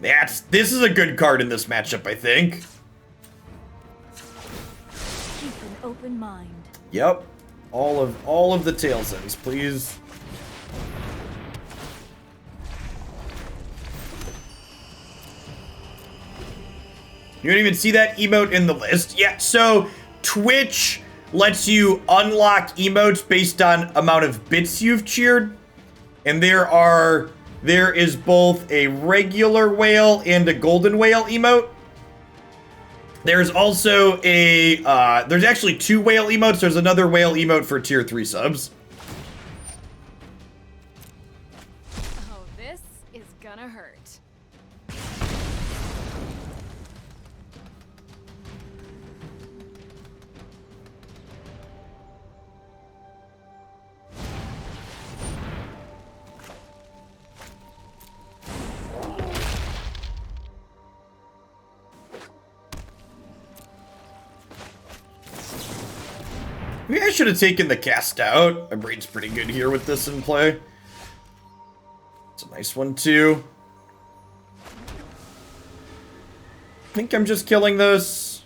S1: This is a good card in this matchup, I think.
S3: Keep an open mind.
S1: Yep. All of the tails ends, please. You don't even see that emote in the list. Yeah, so Twitch lets you unlock emotes based on amount of bits you've cheered. And there is both a regular whale and a golden whale emote. There's also a, there's actually 2 whale emotes. There's another whale emote for tier 3 subs.
S3: Oh, this is gonna hurt.
S1: Maybe I should have taken the cast out. Abrade's pretty good here with this in play. It's a nice one too. I think I'm just killing this.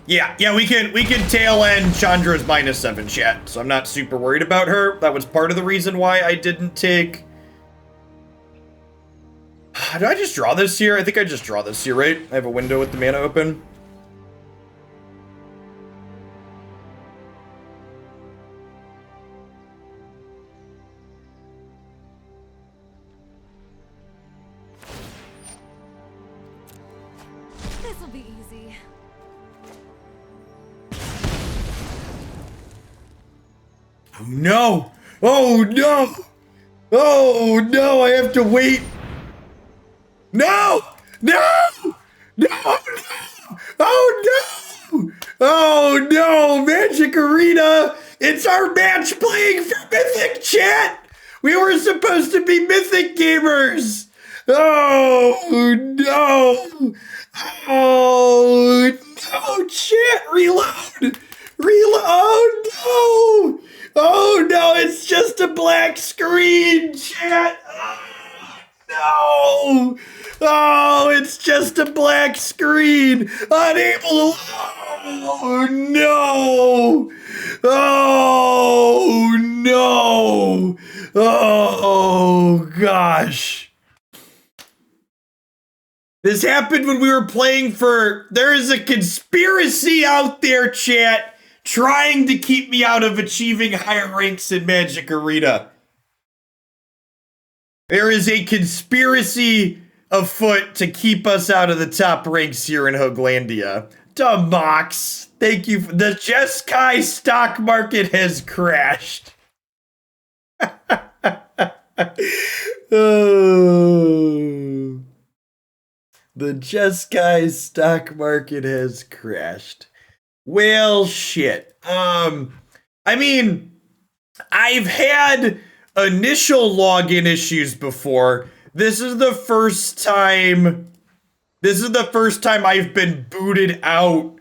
S1: Yeah, we can tail end Chandra's -7 chat, so I'm not super worried about her. That was part of the reason why I didn't take. Do I just draw this here? I think I just draw this here, right? I have a window with the mana open.
S3: This'll be easy.
S1: Oh no! Oh no! Oh no! I have to wait. No! No! No! No! Oh no! Oh no! Magic Arena! It's our match playing for Mythic, chat! We were supposed to be Mythic gamers! Oh no! Oh no! Chat! Reload! Reload! Oh no! Oh no! It's just a black screen, chat! No! Oh, it's just a black screen. Unable to. Oh no! Oh no! Oh gosh! This happened when we were playing for. There is a conspiracy out there, chat, trying to keep me out of achieving higher ranks in Magic Arena. There is a conspiracy afoot to keep us out of the top ranks here in Hoaglandia. Demox, thank you. The Jeskai stock market has crashed. Oh. The Jeskai stock market has crashed. Well, shit. I mean, I've had initial login issues before. This is the first time I've been booted out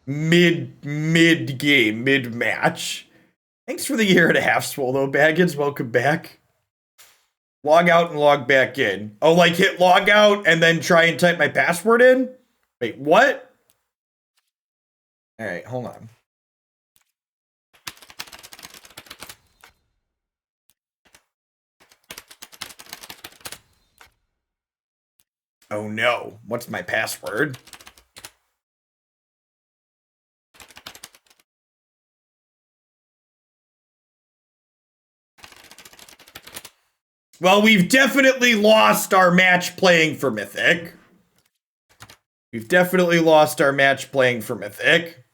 S1: mid-game, mid-match. Thanks for the year and a half, Swallow Baggins. Welcome back. Log out and log back in. Oh, like hit log out and then try and type my password in? Wait, what? All right, hold on. Oh no, what's my password? Well, we've definitely lost our match playing for Mythic. We've definitely lost our match playing for Mythic.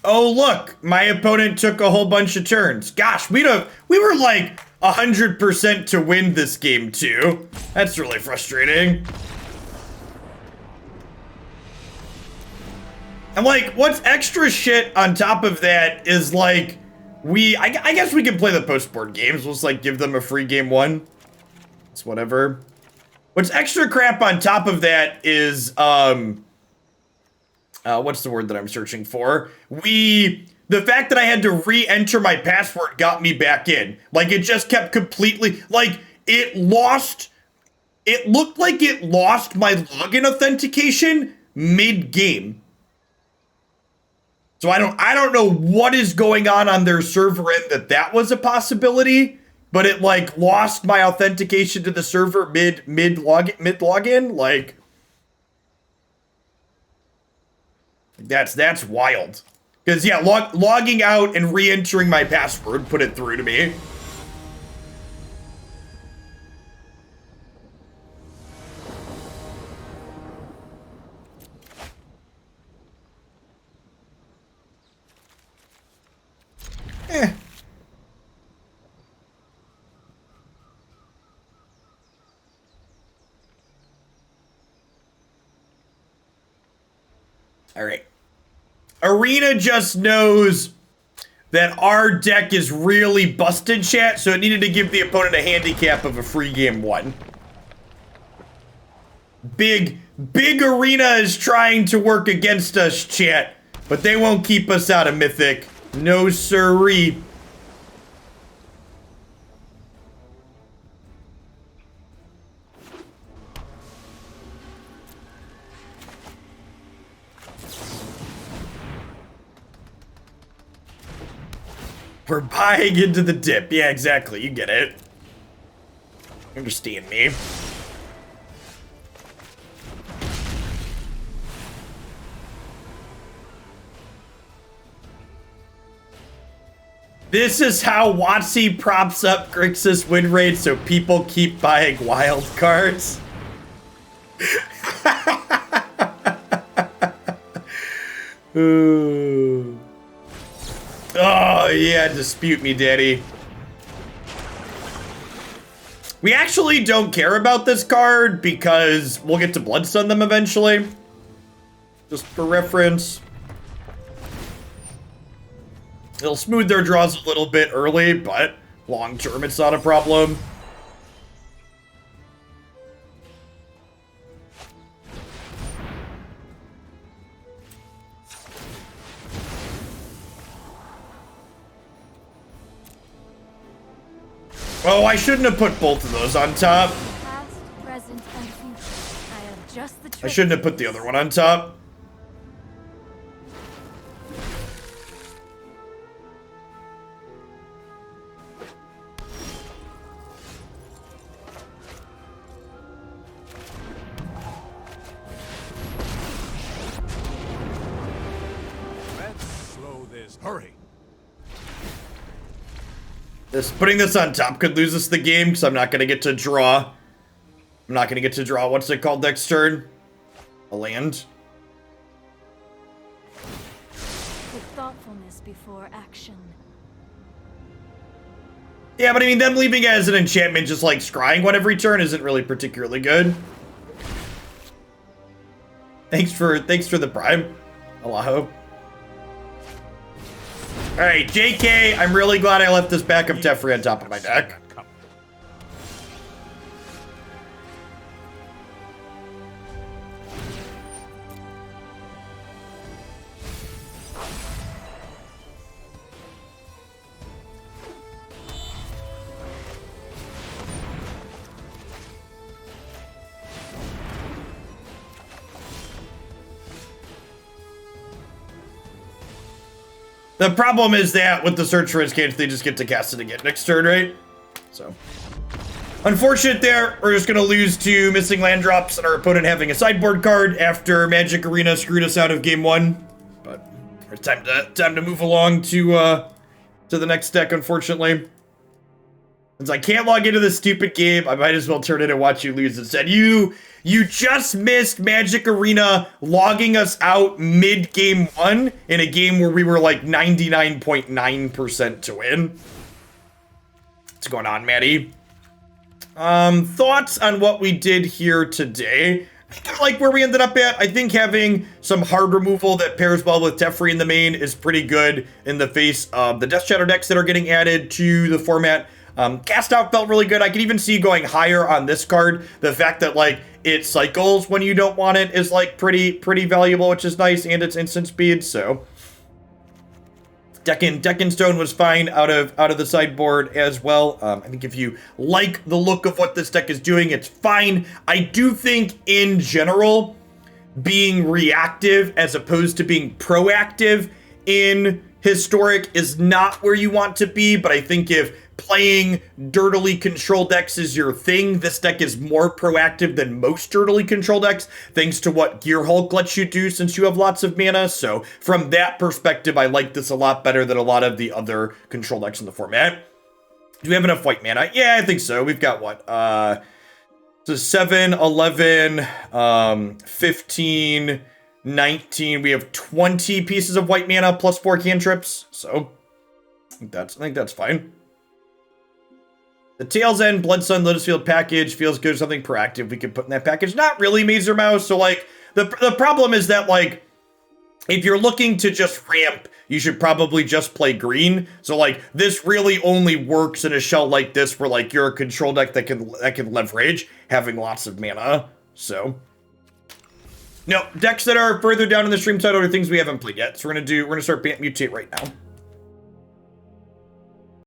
S1: Oh, look, my opponent took a whole bunch of turns. Gosh, we were like 100% to win this game too. That's really frustrating. And like, what's extra shit on top of that is like, I guess we can play the post-board games. We'll just like give them a free game one. It's whatever. What's extra crap on top of that is, what's the word that I'm searching for? The fact that I had to re-enter my password got me back in. Like, it just kept completely, like, it looked like it lost my login authentication mid-game. So I don't know what is going on their server end that was a possibility, but it, like, lost my authentication to the server mid-login, like... That's wild. Because, yeah, logging out and re-entering my password put it through to me. All right. Arena just knows that our deck is really busted, chat, so it needed to give the opponent a handicap of a free game 1. Big Arena is trying to work against us, chat, but they won't keep us out of Mythic. No siree. We're buying into the dip. Yeah, exactly. You get it. Understand me. This is how WotC props up Grixis win rate so people keep buying wild cards. Ooh. Oh, yeah, dispute me, daddy. We actually don't care about this card because we'll get to Bloodstun them eventually. Just for reference. It'll smooth their draws a little bit early, but long term it's not a problem. Oh, I shouldn't have put both of those on top.
S3: Past, present, and future. I have just the
S1: I shouldn't have put the other one on top.
S2: Let's slow this. Hurry.
S1: Putting this on top could lose us the game because I'm not going to get to draw. I'm not going to get to draw, what's it called next turn? A land.
S3: With thoughtfulness before action.
S1: Yeah, but I mean, them leaving it as an enchantment just like scrying one every turn isn't really particularly good. Thanks for the prime, Alaho. Alright, JK, I'm really glad I left this back of Teferi on top of my deck. The problem is that with the Search for Escape, they just get to cast it again next turn, right? So, unfortunate there. We're just going to lose to missing land drops and our opponent having a sideboard card after Magic Arena screwed us out of game 1. But it's time to move along to the next deck, unfortunately. Since I can't log into this stupid game, I might as well turn it and watch you lose instead. You just missed Magic Arena logging us out mid-game 1 in a game where we were like 99.9% to win. What's going on, Maddie? Thoughts on what we did here today? I like where we ended up at. I think having some hard removal that pairs well with Teferi in the main is pretty good in the face of the Death Shadow decks that are getting added to the format. Cast Out felt really good. I could even see going higher on this card. The fact that like it cycles when you don't want it is like pretty valuable, which is nice, and it's instant speed. So Deck in Stone was fine out of the sideboard as well. I think if you like the look of what this deck is doing, it's fine. I do think in general, being reactive as opposed to being proactive in Historic is not where you want to be, but I think if playing dirtily controlled decks is your thing, this deck is more proactive than most dirtily controlled decks, thanks to what Gearhulk lets you do since you have lots of mana. So from that perspective, I like this a lot better than a lot of the other control decks in the format. Do we have enough white mana? Yeah, I think so. We've got what? So 7, 11, 15, 19. We have 20 pieces of white mana plus 4 cantrips. So I think that's fine. The Tail's End, Bloodstun, Lotus Field package feels good. Something proactive we could put in that package. Not really Mazer Mouse. So, like, the problem is that, like, if you're looking to just ramp, you should probably just play green. So like this really only works in a shell like this where like you're a control deck that can leverage having lots of mana. So no, decks that are further down in the stream title are things we haven't played yet. So we're gonna start Bant Mutate right now.